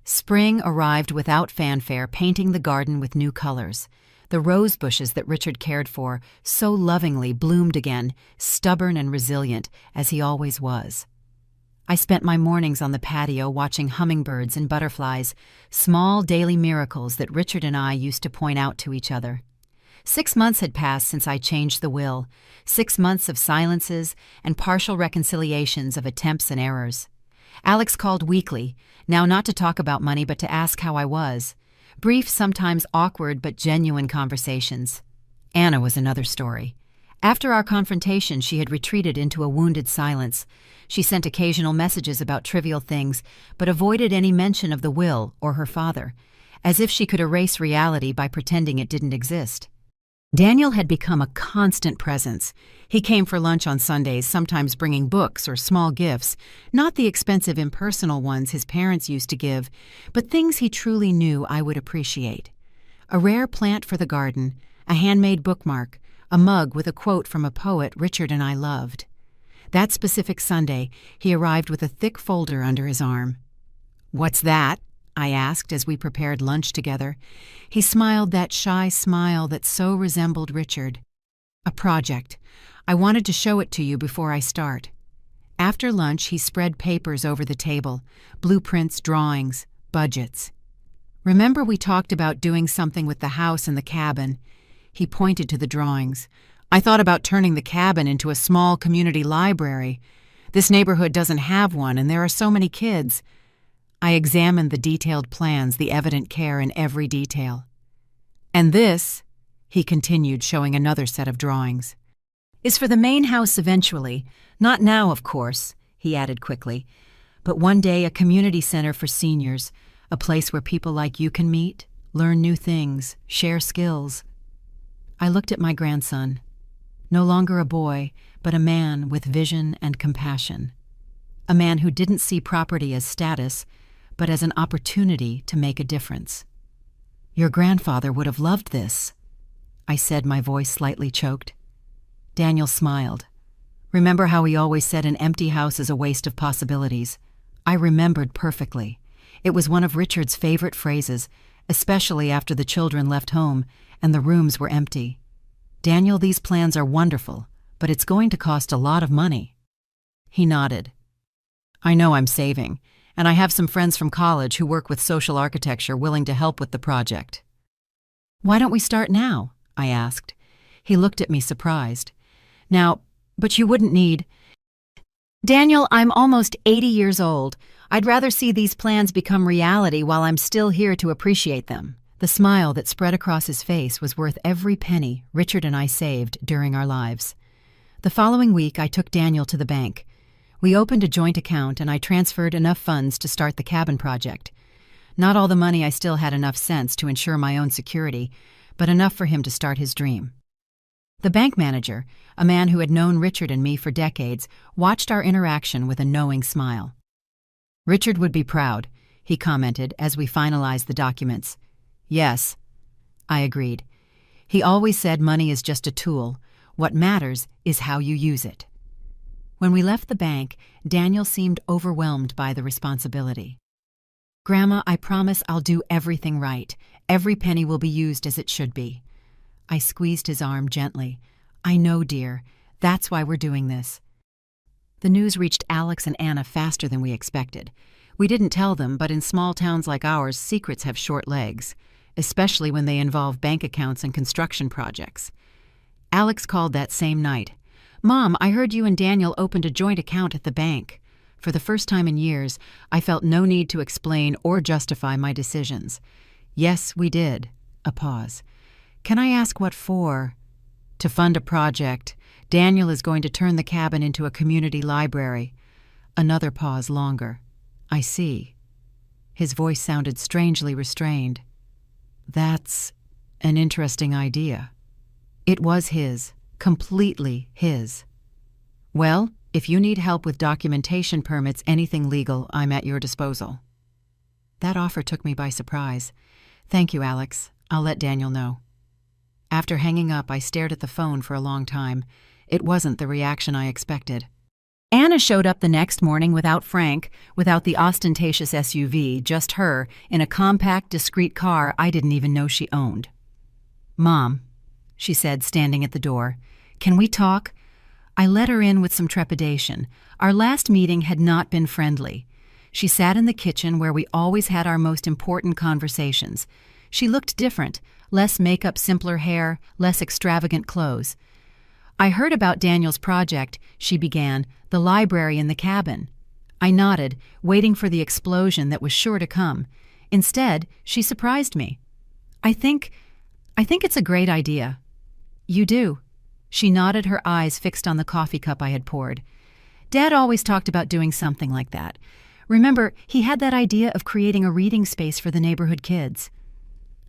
Spring arrived without fanfare, painting the garden with new colors. The rose bushes that Richard cared for so lovingly bloomed again, stubborn and resilient, as he always was. I spent my mornings on the patio watching hummingbirds and butterflies, small daily miracles that Richard and I used to point out to each other. 6 months had passed since I changed the will, 6 months of silences and partial reconciliations of attempts and errors. Alex called weekly, now not to talk about money but to ask how I was. Brief, sometimes awkward but genuine conversations. Anna was another story. After our confrontation, she had retreated into a wounded silence. She sent occasional messages about trivial things, but avoided any mention of the will or her father, as if she could erase reality by pretending it didn't exist. Daniel had become a constant presence. He came for lunch on Sundays, sometimes bringing books or small gifts, not the expensive impersonal ones his parents used to give, but things he truly knew I would appreciate. A rare plant for the garden, a handmade bookmark, a mug with a quote from a poet Richard and I loved. That specific Sunday, he arrived with a thick folder under his arm. "What's that?" I asked as we prepared lunch together. He smiled that shy smile that so resembled Richard. "A project. I wanted to show it to you before I start." After lunch, he spread papers over the table, blueprints, drawings, budgets. "Remember we talked about doing something with the house and the cabin?" He pointed to the drawings. "I thought about turning the cabin into a small community library. This neighborhood doesn't have one, and there are so many kids." I examined the detailed plans, the evident care in every detail. "And this," he continued, showing another set of drawings, "is for the main house eventually. Not now, of course," he added quickly, "but one day a community center for seniors, a place where people like you can meet, learn new things, share skills." I looked at my grandson. No longer a boy, but a man with vision and compassion. A man who didn't see property as status, but as an opportunity to make a difference. "Your grandfather would have loved this," I said, my voice slightly choked. Daniel smiled. "Remember how he always said an empty house is a waste of possibilities?" I remembered perfectly. It was one of Richard's favorite phrases, especially after the children left home and the rooms were empty. "Daniel, these plans are wonderful, but it's going to cost a lot of money." He nodded. "I know I'm saving, and I have some friends from college who work with social architecture willing to help with the project." "Why don't we start now?" I asked. He looked at me surprised. "Now, but you wouldn't need—" "Daniel, I'm almost 80 years old. I'd rather see these plans become reality while I'm still here to appreciate them." The smile that spread across his face was worth every penny Richard and I saved during our lives. The following week, I took Daniel to the bank. We opened a joint account and I transferred enough funds to start the cabin project. Not all the money. I still had enough sense to ensure my own security, but enough for him to start his dream. The bank manager, a man who had known Richard and me for decades, watched our interaction with a knowing smile. "Richard would be proud," he commented as we finalized the documents. "Yes," I agreed. He always said money is just a tool. What matters is how you use it. When we left the bank, Daniel seemed overwhelmed by the responsibility. "Grandma, I promise I'll do everything right. Every penny will be used as it should be." I squeezed his arm gently. "I know, dear. That's why we're doing this." The news reached Alex and Anna faster than we expected. We didn't tell them, but in small towns like ours, secrets have short legs, especially when they involve bank accounts and construction projects. Alex called that same night. "Mom, I heard you and Daniel opened a joint account at the bank." For the first time in years, I felt no need to explain or justify my decisions. "Yes, we did." A pause. "Can I ask what for?" "To fund a project. Daniel is going to turn the cabin into a community library." Another pause longer. "I see." His voice sounded strangely restrained. "That's an interesting idea." It was his, completely his. "Well, if you need help with documentation permits, anything legal, I'm at your disposal." That offer took me by surprise. "Thank you, Alex. I'll let Daniel know." After hanging up, I stared at the phone for a long time. It wasn't the reaction I expected. Anna showed up the next morning without Frank, without the ostentatious SUV, just her, in a compact, discreet car I didn't even know she owned. "Mom," she said, standing at the door, "can we talk?" I let her in with some trepidation. Our last meeting had not been friendly. She sat in the kitchen where we always had our most important conversations. She looked different, less makeup, simpler hair, less extravagant clothes. "I heard about Daniel's project," she began, "the library in the cabin." I nodded, waiting for the explosion that was sure to come. Instead, she surprised me. I think it's a great idea." "You do?" She nodded, her eyes fixed on the coffee cup I had poured. "Dad always talked about doing something like that. Remember, he had that idea of creating a reading space for the neighborhood kids."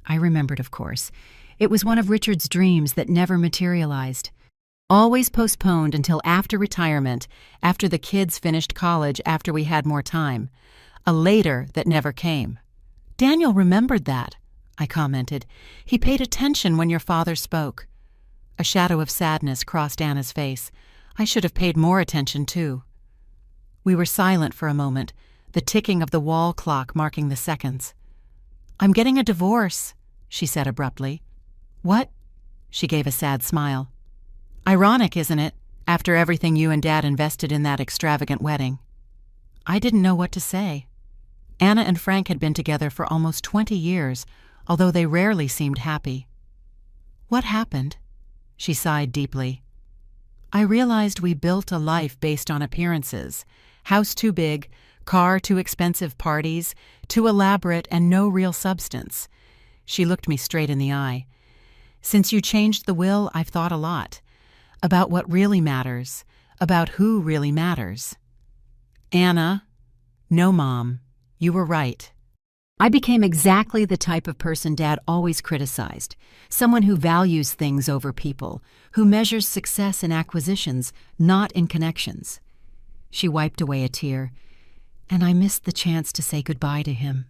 I remembered, of course. It was one of Richard's dreams that never materialized. Always postponed until after retirement, after the kids finished college, after we had more time. A later that never came. "Daniel remembered that," I commented. "He paid attention when your father spoke." A shadow of sadness crossed Anna's face. I should have paid more attention, too. We were silent for a moment, the ticking of the wall clock marking the seconds. "I'm getting a divorce," she said abruptly. "What?" She gave a sad smile. "Ironic, isn't it, after everything you and Dad invested in that extravagant wedding?" I didn't know what to say. Anna and Frank had been together for almost 20 years, although they rarely seemed happy. "What happened?" She sighed deeply. "I realized we built a life based on appearances. House too big, car too expensive, parties too elaborate, and no real substance." She looked me straight in the eye. "Since you changed the will, I've thought a lot. About what really matters, about who really matters." "Anna." "No, Mom. You were right." I became exactly the type of person Dad always criticized, someone who values things over people, who measures success in acquisitions, not in connections. She wiped away a tear, and I missed the chance to say goodbye to him.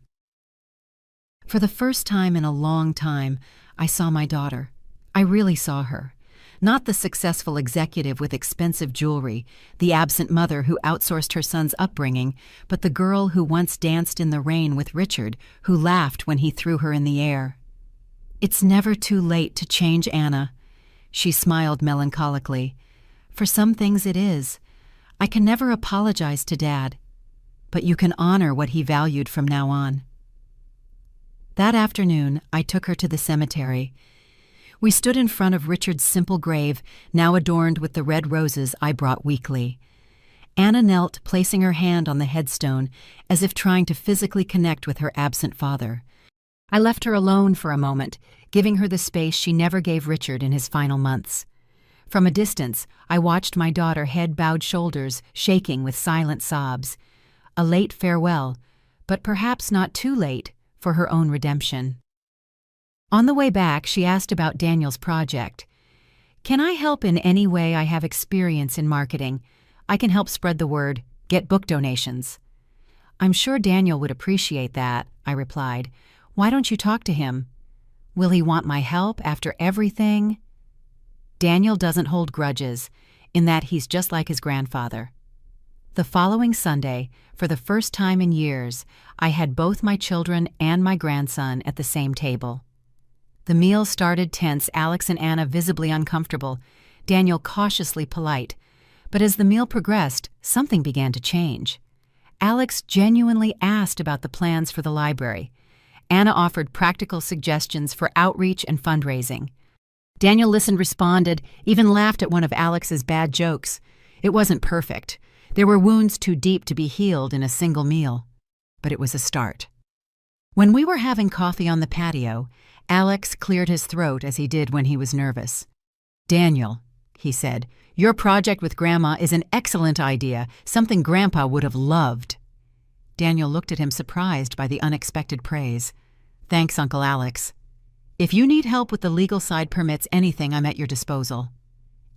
For the first time in a long time, I saw my daughter. I really saw her. Not the successful executive with expensive jewelry, the absent mother who outsourced her son's upbringing, but the girl who once danced in the rain with Richard, who laughed when he threw her in the air. "It's never too late to change, Anna." She smiled melancholically. "For some things it is. I can never apologize to Dad, but you can honor what he valued from now on." That afternoon, I took her to the cemetery. We stood in front of Richard's simple grave, now adorned with the red roses I brought weekly. Anna knelt, placing her hand on the headstone, as if trying to physically connect with her absent father. I left her alone for a moment, giving her the space she never gave Richard in his final months. From a distance, I watched my daughter, head bowed, shoulders shaking with silent sobs. A late farewell, but perhaps not too late for her own redemption. On the way back, she asked about Daniel's project. "Can I help in any way? I have experience in marketing. I can help spread the word, get book donations." "I'm sure Daniel would appreciate that," I replied. "Why don't you talk to him?" "Will he want my help after everything?" Daniel doesn't hold grudges, in that he's just like his grandfather. The following Sunday, for the first time in years, I had both my children and my grandson at the same table. The meal started tense, Alex and Anna visibly uncomfortable, Daniel cautiously polite. But as the meal progressed, something began to change. Alex genuinely asked about the plans for the library. Anna offered practical suggestions for outreach and fundraising. Daniel listened, responded, even laughed at one of Alex's bad jokes. It wasn't perfect. There were wounds too deep to be healed in a single meal. But it was a start. When we were having coffee on the patio, Alex cleared his throat as he did when he was nervous. "Daniel," he said, "your project with Grandma is an excellent idea, something Grandpa would have loved." Daniel looked at him, surprised by the unexpected praise. "Thanks, Uncle Alex. If you need help with the legal side permits anything, I'm at your disposal."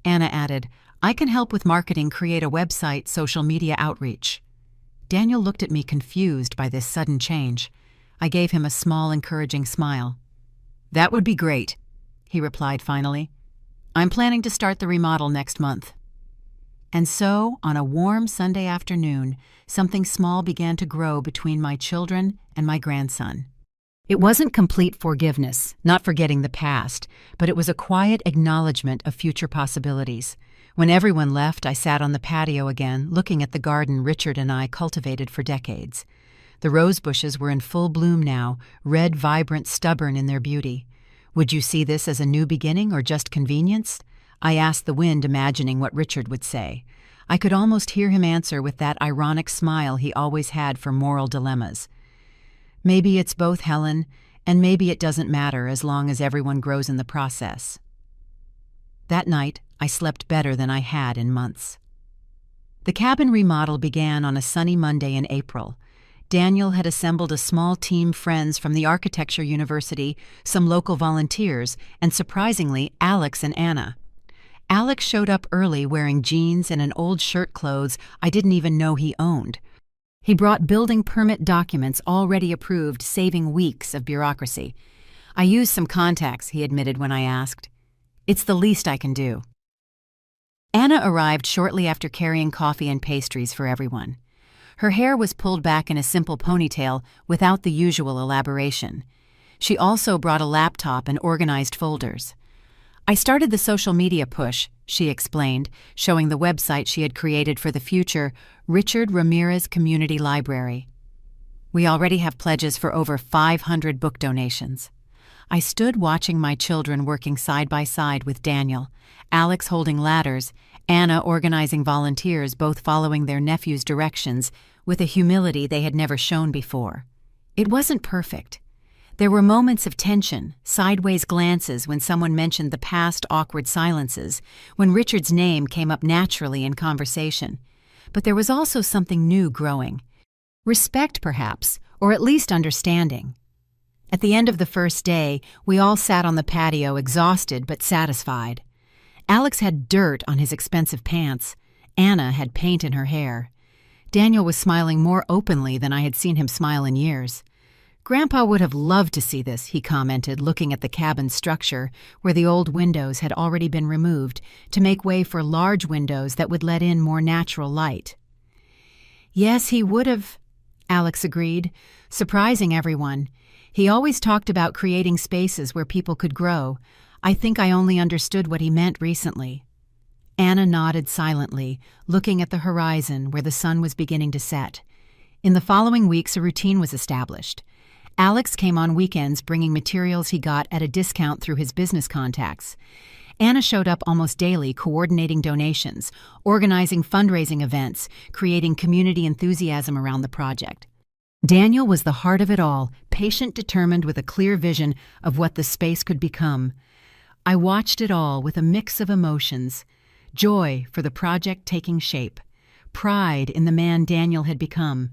Anna added, "I can help with marketing, create a website, social media outreach." Daniel looked at me, confused by this sudden change. I gave him a small, encouraging smile. "That would be great," he replied finally. "I'm planning to start the remodel next month." And so, on a warm Sunday afternoon, something small began to grow between my children and my grandson. It wasn't complete forgiveness, not forgetting the past, but it was a quiet acknowledgement of future possibilities. When everyone left, I sat on the patio again, looking at the garden Richard and I cultivated for decades. The rose bushes were in full bloom now, red, vibrant, stubborn in their beauty. "Would you see this as a new beginning or just convenience?" I asked the wind, imagining what Richard would say. I could almost hear him answer with that ironic smile he always had for moral dilemmas. "Maybe it's both, Helen, and maybe it doesn't matter as long as everyone grows in the process." That night, I slept better than I had in months. The cabin remodel began on a sunny Monday in April. Daniel had assembled a small team of friends from the Architecture University, some local volunteers, and surprisingly, Alex and Anna. Alex showed up early wearing jeans and an old shirt clothes I didn't even know he owned. He brought building permit documents already approved, saving weeks of bureaucracy. "I used some contacts," he admitted when I asked. "It's the least I can do." Anna arrived shortly after carrying coffee and pastries for everyone. Her hair was pulled back in a simple ponytail without the usual elaboration. She also brought a laptop and organized folders. "I started the social media push," she explained, showing the website she had created for the future Richard Ramirez Community Library. "We already have pledges for over 500 book donations." I stood watching my children working side by side with Daniel, Alex holding ladders, Anna organizing volunteers, both following their nephew's directions with a humility they had never shown before. It wasn't perfect. There were moments of tension, sideways glances when someone mentioned the past awkward silences, when Richard's name came up naturally in conversation. But there was also something new growing. Respect, perhaps, or at least understanding. At the end of the first day, we all sat on the patio, exhausted but satisfied. Alex had dirt on his expensive pants. Anna had paint in her hair. Daniel was smiling more openly than I had seen him smile in years. "Grandpa would have loved to see this," he commented, looking at the cabin structure, where the old windows had already been removed to make way for large windows that would let in more natural light. "Yes, he would have," Alex agreed, surprising everyone. He always talked about creating spaces where people could grow. I think I only understood what he meant recently. Anna nodded silently, looking at the horizon where the sun was beginning to set. In the following weeks, a routine was established. Alex came on weekends bringing materials he got at a discount through his business contacts. Anna showed up almost daily, coordinating donations, organizing fundraising events, creating community enthusiasm around the project. Daniel was the heart of it all, patient, determined, with a clear vision of what the space could become. I watched it all with a mix of emotions: joy for the project taking shape, pride in the man Daniel had become,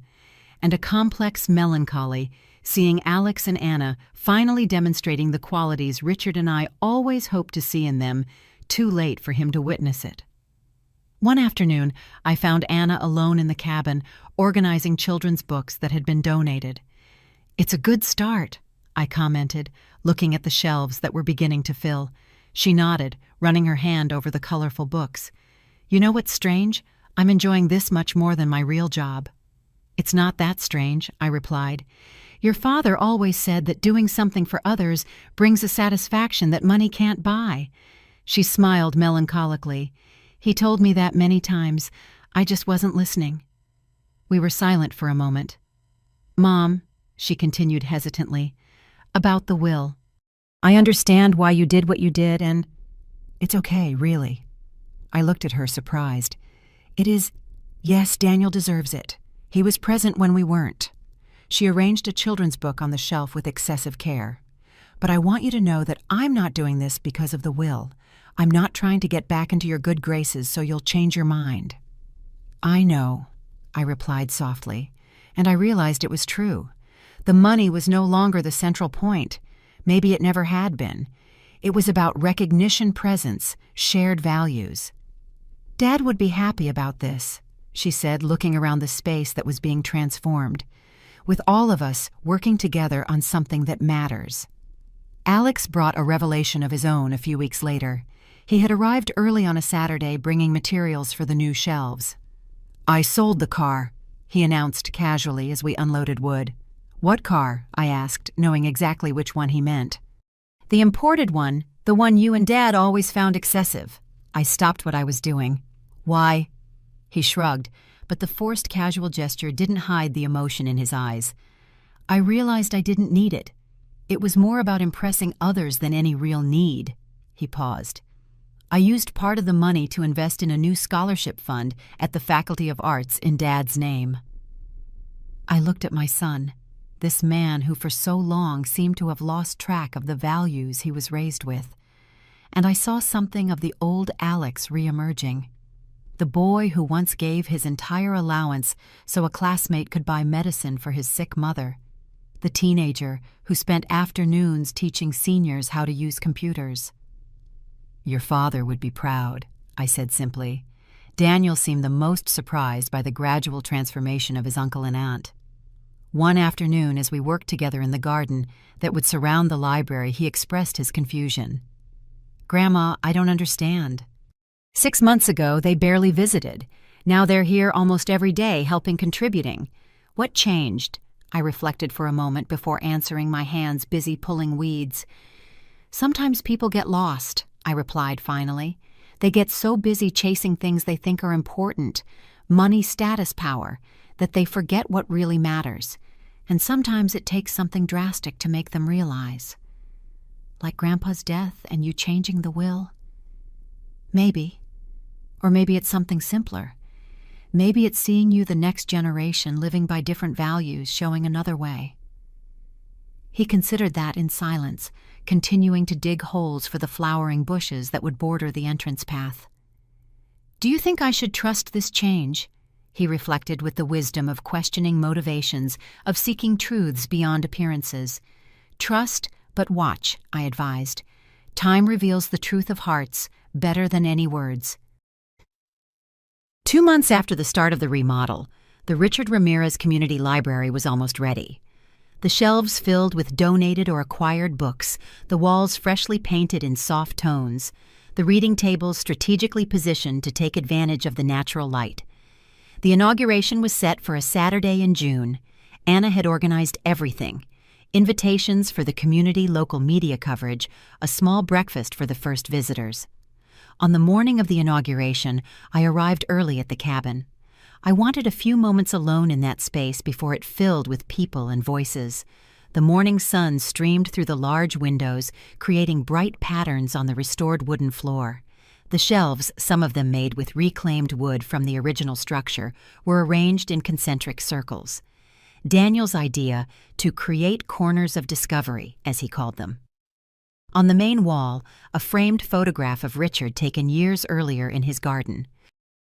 and a complex melancholy seeing Alex and Anna finally demonstrating the qualities Richard and I always hoped to see in them, too late for him to witness it. One afternoon, I found Anna alone in the cabin, organizing children's books that had been donated. "It's a good start," I commented, looking at the shelves that were beginning to fill. She nodded, running her hand over the colorful books. "You know what's strange? I'm enjoying this much more than my real job." "It's not that strange," I replied. "Your father always said that doing something for others brings a satisfaction that money can't buy." She smiled melancholically. "He told me that many times. I just wasn't listening." We were silent for a moment. "Mom," she continued hesitantly, About the will. I understand why you did what you did, and it's okay, really. I looked at her, surprised. Yes, Daniel deserves it. He was present when we weren't. She arranged a children's book on the shelf with excessive care. But I want you to know that I'm not doing this because of the will. I'm not trying to get back into your good graces so you'll change your mind. I know, I replied softly, and I realized it was true. The money was no longer the central point. Maybe it never had been. It was about recognition, presence, shared values. Dad would be happy about this, she said, looking around the space that was being transformed, with all of us working together on something that matters. Alex brought a revelation of his own a few weeks later. He had arrived early on a Saturday bringing materials for the new shelves. "I sold the car," he announced casually as we unloaded wood. "What car?" I asked, knowing exactly which one he meant. "The imported one, the one you and Dad always found excessive." I stopped what I was doing. "Why?" He shrugged, but the forced casual gesture didn't hide the emotion in his eyes. I realized I didn't need it. It was more about impressing others than any real need. He paused. "I used part of the money to invest in a new scholarship fund at the Faculty of Arts in Dad's name." I looked at my son, this man who for so long seemed to have lost track of the values he was raised with, and I saw something of the old Alex re-emerging. The boy who once gave his entire allowance so a classmate could buy medicine for his sick mother. The teenager who spent afternoons teaching seniors how to use computers. "Your father would be proud," I said simply. Daniel seemed the most surprised by the gradual transformation of his uncle and aunt. One afternoon, as we worked together in the garden that would surround the library, he expressed his confusion. "Grandma, I don't understand. 6 months ago, they barely visited. Now they're here almost every day, helping, contributing. What changed?" I reflected for a moment before answering, my hands busy pulling weeds. "Sometimes people get lost," I replied finally. "They get so busy chasing things they think are important, money, status, power, that they forget what really matters. And sometimes it takes something drastic to make them realize." "Like Grandpa's death and you changing the will?" "Maybe. Or maybe it's something simpler. Maybe it's seeing you, the next generation, living by different values, showing another way." He considered that in silence, continuing to dig holes for the flowering bushes that would border the entrance path. "Do you think I should trust this change?" He reflected with the wisdom of questioning motivations, of seeking truths beyond appearances. "Trust, but watch," I advised. "Time reveals the truth of hearts better than any words." 2 months after the start of the remodel, the Richard Ramirez Community Library was almost ready. The shelves filled with donated or acquired books, the walls freshly painted in soft tones, the reading tables strategically positioned to take advantage of the natural light. The inauguration was set for a Saturday in June. Anna had organized everything: invitations for the community local media coverage, a small breakfast for the first visitors. On the morning of the inauguration, I arrived early at the cabin. I wanted a few moments alone in that space before it filled with people and voices. The morning sun streamed through the large windows, creating bright patterns on the restored wooden floor. The shelves, some of them made with reclaimed wood from the original structure, were arranged in concentric circles. Daniel's idea to create corners of discovery, as he called them. On the main wall, a framed photograph of Richard taken years earlier in his garden.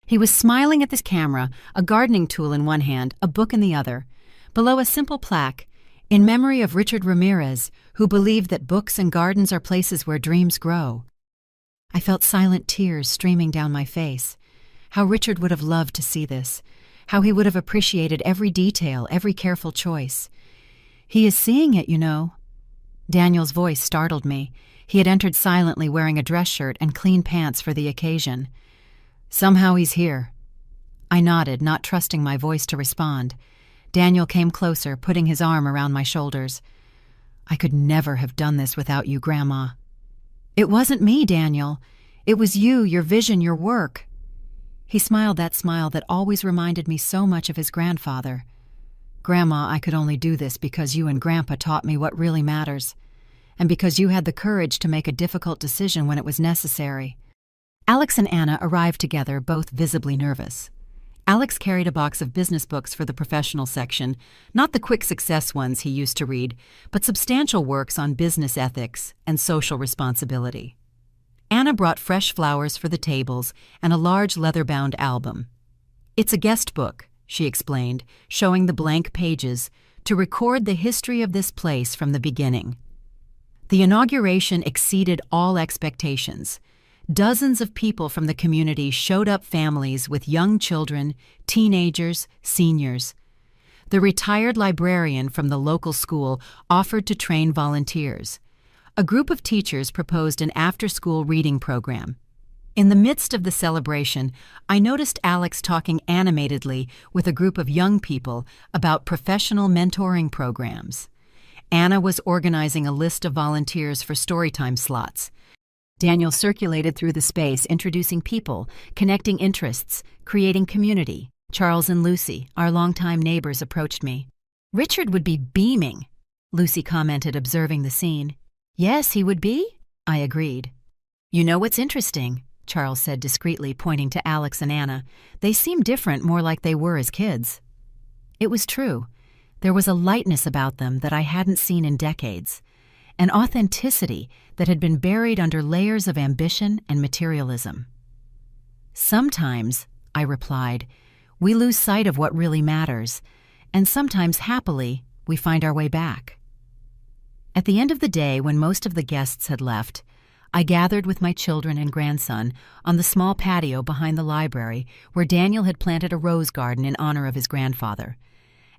He was smiling at this camera, a gardening tool in one hand, a book in the other. Below, a simple plaque, "In memory of Richard Ramirez, who believed that books and gardens are places where dreams grow." I felt silent tears streaming down my face. How Richard would have loved to see this. How he would have appreciated every detail, every careful choice. "He is seeing it, you know." Daniel's voice startled me. He had entered silently, wearing a dress shirt and clean pants for the occasion. "Somehow he's here." I nodded, not trusting my voice to respond. Daniel came closer, putting his arm around my shoulders. "I could never have done this without you, Grandma." "It wasn't me, Daniel. It was you, your vision, your work." He smiled that smile that always reminded me so much of his grandfather. Grandma, I could only do this because you and Grandpa taught me what really matters, and because you had the courage to make a difficult decision when it was necessary." Alex and Anna arrived together, both visibly nervous. Alex carried a box of business books for the professional section, not the quick success ones he used to read, but substantial works on business ethics and social responsibility. Anna brought fresh flowers for the tables and a large leather-bound album. "It's a guest book," she explained, showing the blank pages, "to record the history of this place from the beginning." The inauguration exceeded all expectations. Dozens of people from the community showed up, families with young children, teenagers, seniors. The retired librarian from the local school offered to train volunteers. A group of teachers proposed an after-school reading program. In the midst of the celebration, I noticed Alex talking animatedly with a group of young people about professional mentoring programs. Anna was organizing a list of volunteers for storytime slots. Daniel circulated through the space, introducing people, connecting interests, creating community. Charles and Lucy, our longtime neighbors, approached me. "Richard would be beaming," Lucy commented, observing the scene. "Yes, he would be," I agreed. "You know what's interesting?" Charles said discreetly, pointing to Alex and Anna. "They seem different, more like they were as kids." It was true. There was a lightness about them that I hadn't seen in decades, an authenticity that had been buried under layers of ambition and materialism. "Sometimes," I replied, "we lose sight of what really matters, and sometimes, happily, we find our way back." At the end of the day, when most of the guests had left, I gathered with my children and grandson on the small patio behind the library where Daniel had planted a rose garden in honor of his grandfather.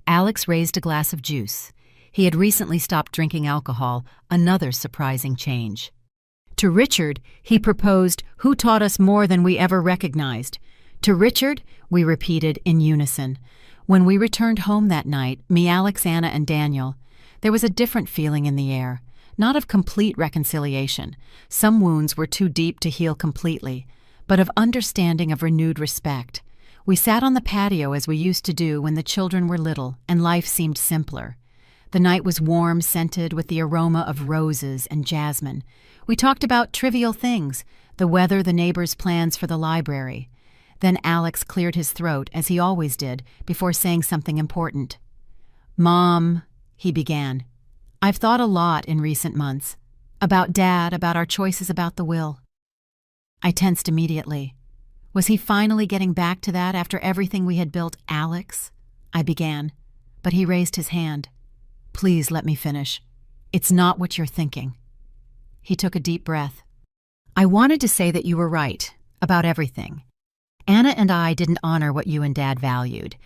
Alex raised a glass of juice. He had recently stopped drinking alcohol, another surprising change. To Richard, he proposed, "Who taught us more than we ever recognized?" To Richard, we repeated in unison. When we returned home that night, me, Alex, Anna, and Daniel, there was a different feeling in the air, not of complete reconciliation. Some wounds were too deep to heal completely, but of understanding, of renewed respect. We sat on the patio as we used to do when the children were little and life seemed simpler. The night was warm, scented with the aroma of roses and jasmine. We talked about trivial things, the weather, the neighbors' plans for the library. Then Alex cleared his throat, as he always did, before saying something important. "Mom," he began, "I've thought a lot in recent months. About Dad, about our choices about the will." I tensed immediately. Was he finally getting back to that after everything we had built? "Alex," I began, but he raised his hand. "Please let me finish. It's not what you're thinking." He took a deep breath. "I wanted to say that you were right, about everything. Anna and I didn't honor what you and Dad valued.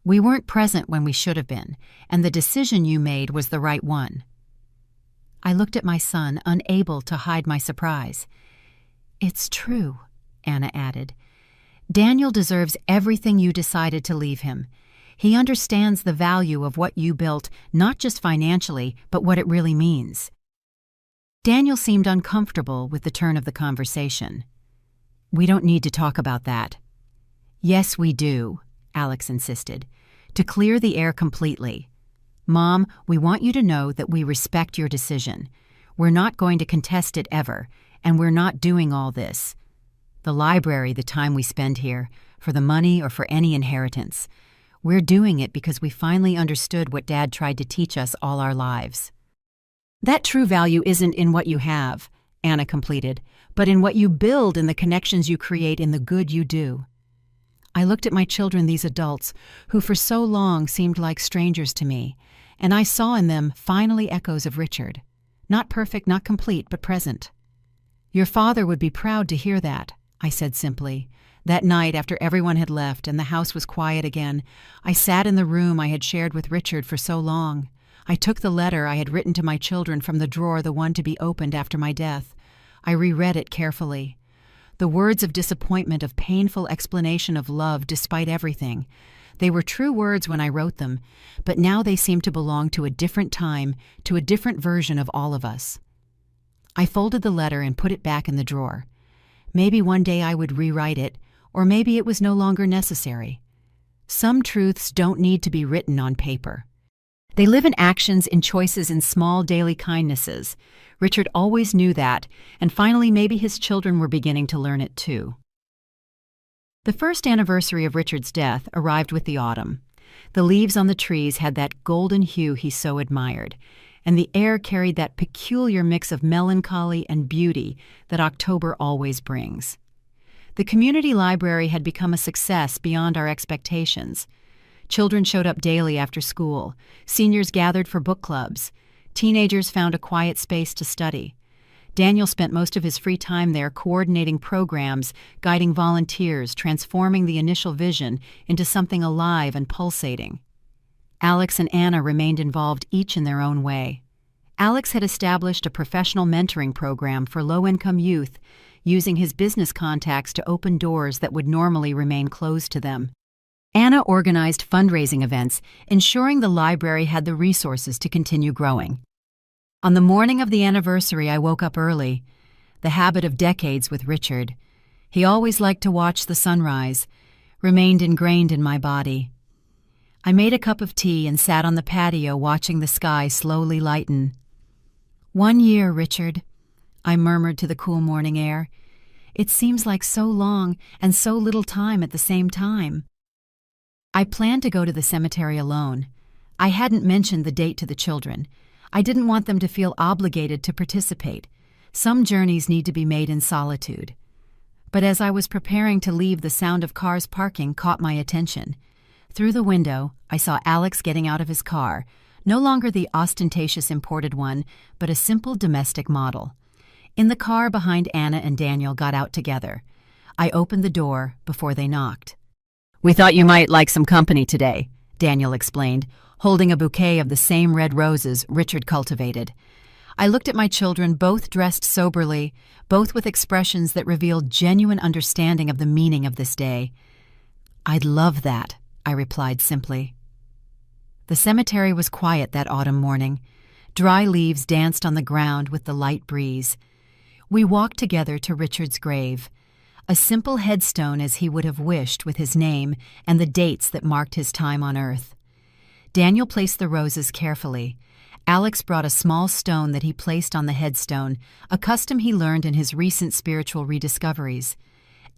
We weren't present when we should have been, and the decision you made was the right one." I looked at my son, unable to hide my surprise. "It's true," Anna added. "Daniel deserves everything you decided to leave him. He understands the value of what you built, not just financially, but what it really means." Daniel seemed uncomfortable with the turn of the conversation. "We don't need to talk about that." "Yes, we do," Alex insisted, "to clear the air completely. Mom, we want you to know that we respect your decision. We're not going to contest it ever, and we're not doing all this. The library, the time we spend here, for the money or for any inheritance. We're doing it because we finally understood what Dad tried to teach us all our lives." "That true value isn't in what you have," Anna completed, "but in what you build and the connections you create in the good you do." I looked at my children, these adults, who for so long seemed like strangers to me, and I saw in them finally echoes of Richard. Not perfect, not complete, but present. "Your father would be proud to hear that," I said simply. That night, after everyone had left and the house was quiet again, I sat in the room I had shared with Richard for so long. I took the letter I had written to my children from the drawer, the one to be opened after my death. I reread it carefully. The words of disappointment, of painful explanation of love despite everything. They were true words when I wrote them, but now they seemed to belong to a different time, to a different version of all of us. I folded the letter and put it back in the drawer. Maybe one day I would rewrite it, or maybe it was no longer necessary. Some truths don't need to be written on paper. They live in actions, in choices, in small daily kindnesses. Richard always knew that, and finally maybe his children were beginning to learn it too. The first anniversary of Richard's death arrived with the autumn. The leaves on the trees had that golden hue he so admired, and the air carried that peculiar mix of melancholy and beauty that October always brings. The community library had become a success beyond our expectations. Children showed up daily after school, seniors gathered for book clubs, teenagers found a quiet space to study. Daniel spent most of his free time there coordinating programs, guiding volunteers, transforming the initial vision into something alive and pulsating. Alex and Anna remained involved, each in their own way. Alex had established a professional mentoring program for low-income youth, using his business contacts to open doors that would normally remain closed to them. Anna organized fundraising events, ensuring the library had the resources to continue growing. On the morning of the anniversary, I woke up early, the habit of decades with Richard. He always liked to watch the sunrise, remained ingrained in my body. I made a cup of tea and sat on the patio watching the sky slowly lighten. 1 year, Richard, I murmured to the cool morning air. It seems like so long and so little time at the same time. I planned to go to the cemetery alone. I hadn't mentioned the date to the children. I didn't want them to feel obligated to participate. Some journeys need to be made in solitude. But as I was preparing to leave, the sound of cars parking caught my attention. Through the window, I saw Alex getting out of his car, no longer the ostentatious imported one, but a simple domestic model. In the car behind, Anna and Daniel got out together. I opened the door before they knocked. "We thought you might like some company today," Daniel explained, holding a bouquet of the same red roses Richard cultivated. I looked at my children, both dressed soberly, both with expressions that revealed genuine understanding of the meaning of this day. "I'd love that," I replied simply. The cemetery was quiet that autumn morning. Dry leaves danced on the ground with the light breeze. We walked together to Richard's grave, a simple headstone as he would have wished, with his name and the dates that marked his time on earth. Daniel placed the roses carefully. Alex brought a small stone that he placed on the headstone, a custom he learned in his recent spiritual rediscoveries.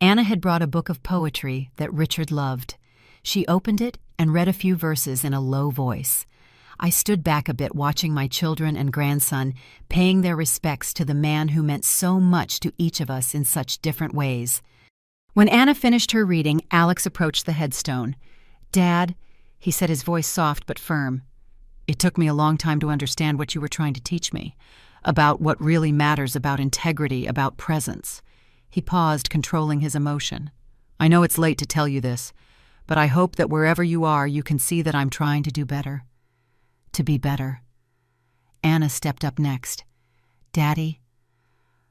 Anna had brought a book of poetry that Richard loved. She opened it and read a few verses in a low voice. I stood back a bit, watching my children and grandson paying their respects to the man who meant so much to each of us in such different ways. When Anna finished her reading, Alex approached the headstone. "Dad," he said, his voice soft but firm, "it took me a long time to understand what you were trying to teach me, about what really matters, about integrity, about presence." He paused, controlling his emotion. "I know it's late to tell you this, but I hope that wherever you are, you can see that I'm trying to do better. To be better." Anna stepped up next. "Daddy,"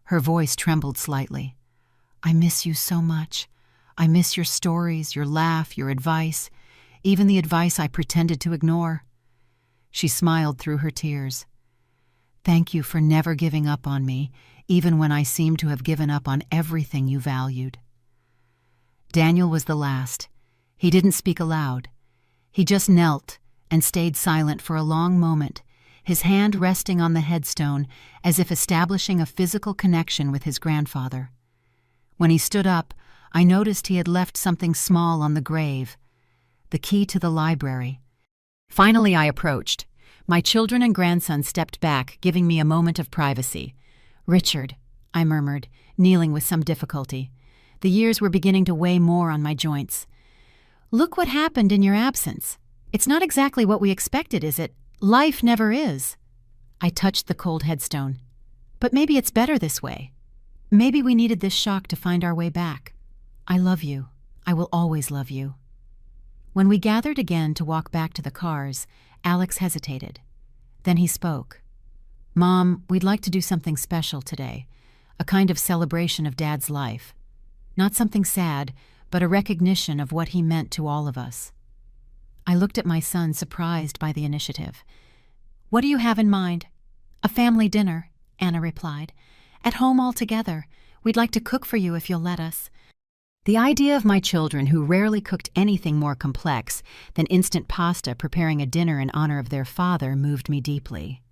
her voice trembled slightly, "I miss you so much. I miss your stories, your laugh, your advice, even the advice I pretended to ignore." She smiled through her tears. "Thank you for never giving up on me, even when I seemed to have given up on everything you valued." Daniel was the last. He didn't speak aloud. He just knelt and stayed silent for a long moment, his hand resting on the headstone as if establishing a physical connection with his grandfather. When he stood up, I noticed he had left something small on the grave, the key to the library. Finally, I approached. My children and grandson stepped back, giving me a moment of privacy. "Richard," I murmured, kneeling with some difficulty. The years were beginning to weigh more on my joints. "Look what happened in your absence. It's not exactly what we expected, is it? Life never is." I touched the cold headstone. "But maybe it's better this way. Maybe we needed this shock to find our way back. I love you. I will always love you." When we gathered again to walk back to the cars, Alex hesitated. Then he spoke. "Mom, we'd like to do something special today, a kind of celebration of Dad's life. Not something sad, but a recognition of what he meant to all of us." I looked at my son, surprised by the initiative. "What do you have in mind?" "A family dinner," Anna replied. "At home all together. We'd like to cook for you if you'll let us." The idea of my children, who rarely cooked anything more complex than instant pasta, preparing a dinner in honor of their father, moved me deeply.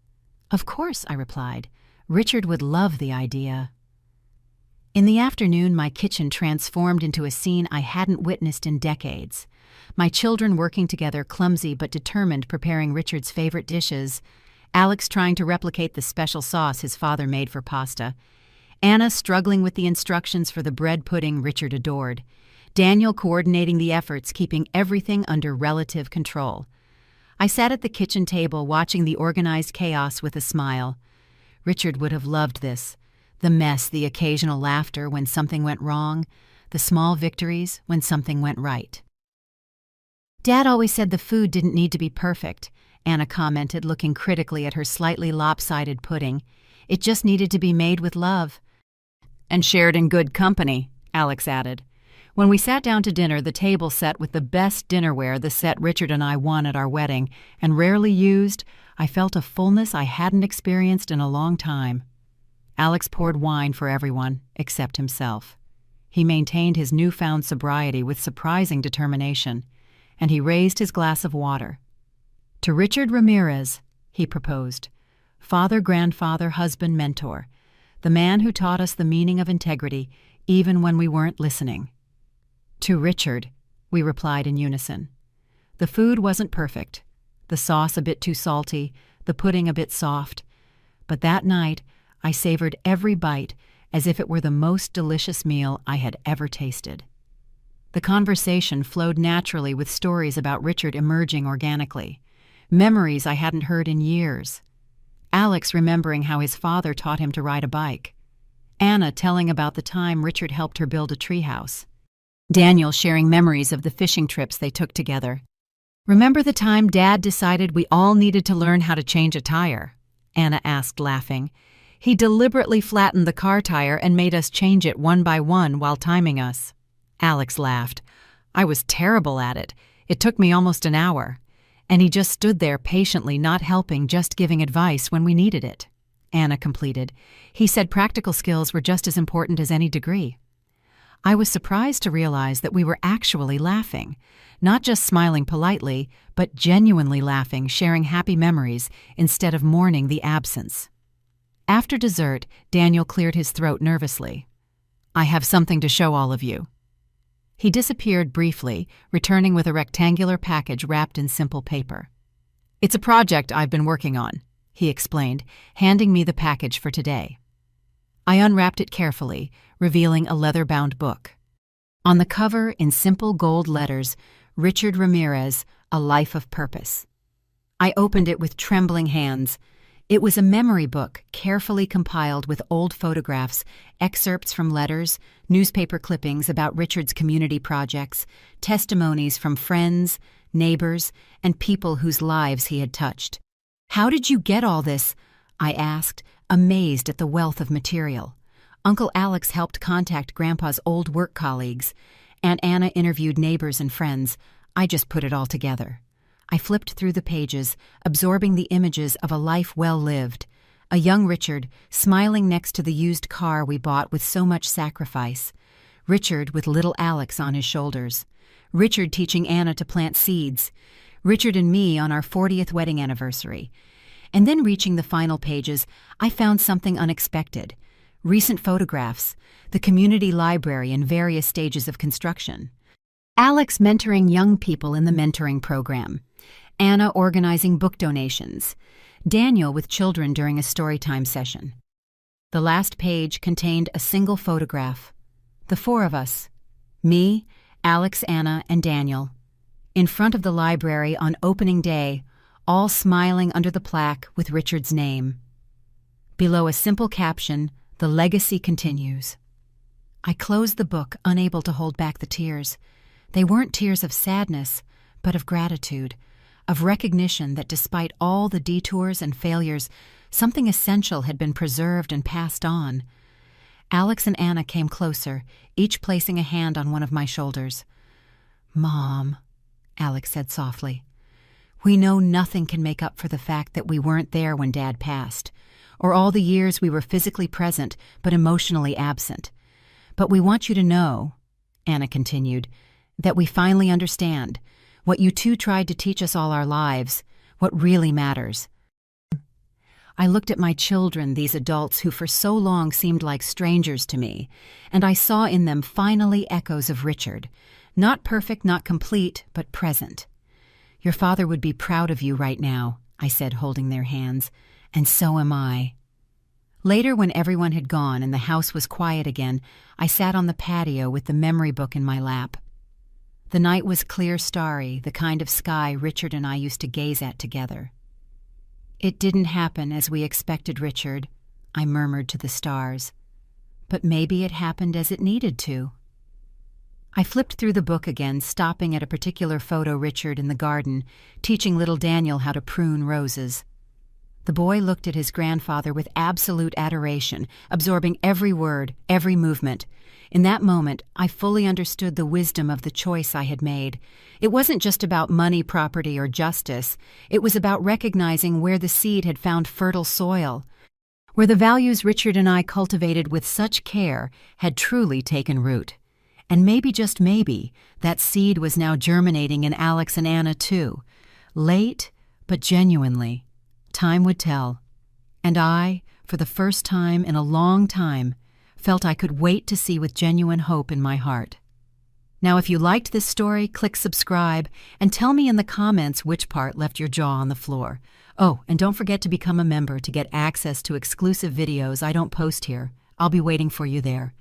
"Of course," I replied. "Richard would love the idea." In the afternoon, my kitchen transformed into a scene I hadn't witnessed in decades. My children working together, clumsy but determined, preparing Richard's favorite dishes. Alex trying to replicate the special sauce his father made for pasta. Anna struggling with the instructions for the bread pudding Richard adored. Daniel coordinating the efforts, keeping everything under relative control. I sat at the kitchen table watching the organized chaos with a smile. Richard would have loved this. The mess, the occasional laughter when something went wrong, the small victories when something went right. "Dad always said the food didn't need to be perfect," Anna commented, looking critically at her slightly lopsided pudding. "It just needed to be made with love." "And shared in good company," Alex added. When we sat down to dinner, the table set with the best dinnerware, the set Richard and I won at our wedding, and rarely used, I felt a fullness I hadn't experienced in a long time. Alex poured wine for everyone, except himself. He maintained his newfound sobriety with surprising determination, and he raised his glass of water. "To Richard Ramirez," he proposed. "Father, grandfather, husband, mentor. The man who taught us the meaning of integrity, even when we weren't listening." "To Richard," we replied in unison. The food wasn't perfect. The sauce a bit too salty, the pudding a bit soft. But that night, I savored every bite as if it were the most delicious meal I had ever tasted. The conversation flowed naturally, with stories about Richard emerging organically, memories I hadn't heard in years. Alex remembering how his father taught him to ride a bike. Anna telling about the time Richard helped her build a treehouse. Daniel sharing memories of the fishing trips they took together. "Remember the time Dad decided we all needed to learn how to change a tire?" Anna asked, laughing. "He deliberately flattened the car tire and made us change it one by one while timing us." Alex laughed. "I was terrible at it. It took me almost an hour. And he just stood there patiently, not helping, just giving advice when we needed it." Anna completed. "He said practical skills were just as important as any degree." I was surprised to realize that we were actually laughing, not just smiling politely, but genuinely laughing, sharing happy memories instead of mourning the absence. After dessert, Daniel cleared his throat nervously. "I have something to show all of you." He disappeared briefly, returning with a rectangular package wrapped in simple paper. "It's a project I've been working on," he explained, handing me the package for today. I unwrapped it carefully, revealing a leather-bound book. On the cover, in simple gold letters, "Richard Ramirez, A Life of Purpose." I opened it with trembling hands. It was a memory book, carefully compiled with old photographs, excerpts from letters, newspaper clippings about Richard's community projects, testimonies from friends, neighbors, and people whose lives he had touched. "How did you get all this?" I asked, amazed at the wealth of material. Uncle Alex helped contact Grandpa's old work colleagues. Aunt Anna interviewed neighbors and friends. I just put it all together. I flipped through the pages, absorbing the images of a life well lived. A young Richard, smiling next to the used car we bought with so much sacrifice. Richard with little Alex on his shoulders. Richard teaching Anna to plant seeds. Richard and me on our 40th wedding anniversary. And then reaching the final pages, I found something unexpected. Recent photographs, the community library in various stages of construction. Alex mentoring young people in the mentoring program. Anna organizing book donations. Daniel with children during a storytime session. The last page contained a single photograph. The four of us. Me, Alex, Anna, and Daniel. In front of the library on opening day, all smiling under the plaque with Richard's name. Below a simple caption, "The legacy continues." I closed the book, unable to hold back the tears. They weren't tears of sadness, but of gratitude, of recognition that despite all the detours and failures, something essential had been preserved and passed on. Alex and Anna came closer, each placing a hand on one of my shoulders. "Mom," Alex said softly, "we know nothing can make up for the fact that we weren't there when Dad passed, or all the years we were physically present but emotionally absent. But we want you to know," Anna continued, "that we finally understand what you two tried to teach us all our lives, what really matters." I looked at my children, these adults who for so long seemed like strangers to me, and I saw in them finally echoes of Richard. Not perfect, not complete, but present. "Your father would be proud of you right now," I said, holding their hands, "and so am I." Later, when everyone had gone and the house was quiet again, I sat on the patio with the memory book in my lap. The night was clear, starry, the kind of sky Richard and I used to gaze at together. "It didn't happen as we expected, Richard," I murmured to the stars. "But maybe it happened as it needed to." I flipped through the book again, stopping at a particular photo Richard in the garden, teaching little Daniel how to prune roses. The boy looked at his grandfather with absolute adoration, absorbing every word, every movement. In that moment, I fully understood the wisdom of the choice I had made. It wasn't just about money, property, or justice. It was about recognizing where the seed had found fertile soil, where the values Richard and I cultivated with such care had truly taken root. And maybe, just maybe, that seed was now germinating in Alex and Anna too. Late, but genuinely. Time would tell. And I, for the first time in a long time, felt I could wait to see with genuine hope in my heart. Now, if you liked this story, click subscribe and tell me in the comments which part left your jaw on the floor. Oh, and don't forget to become a member to get access to exclusive videos I don't post here. I'll be waiting for you there.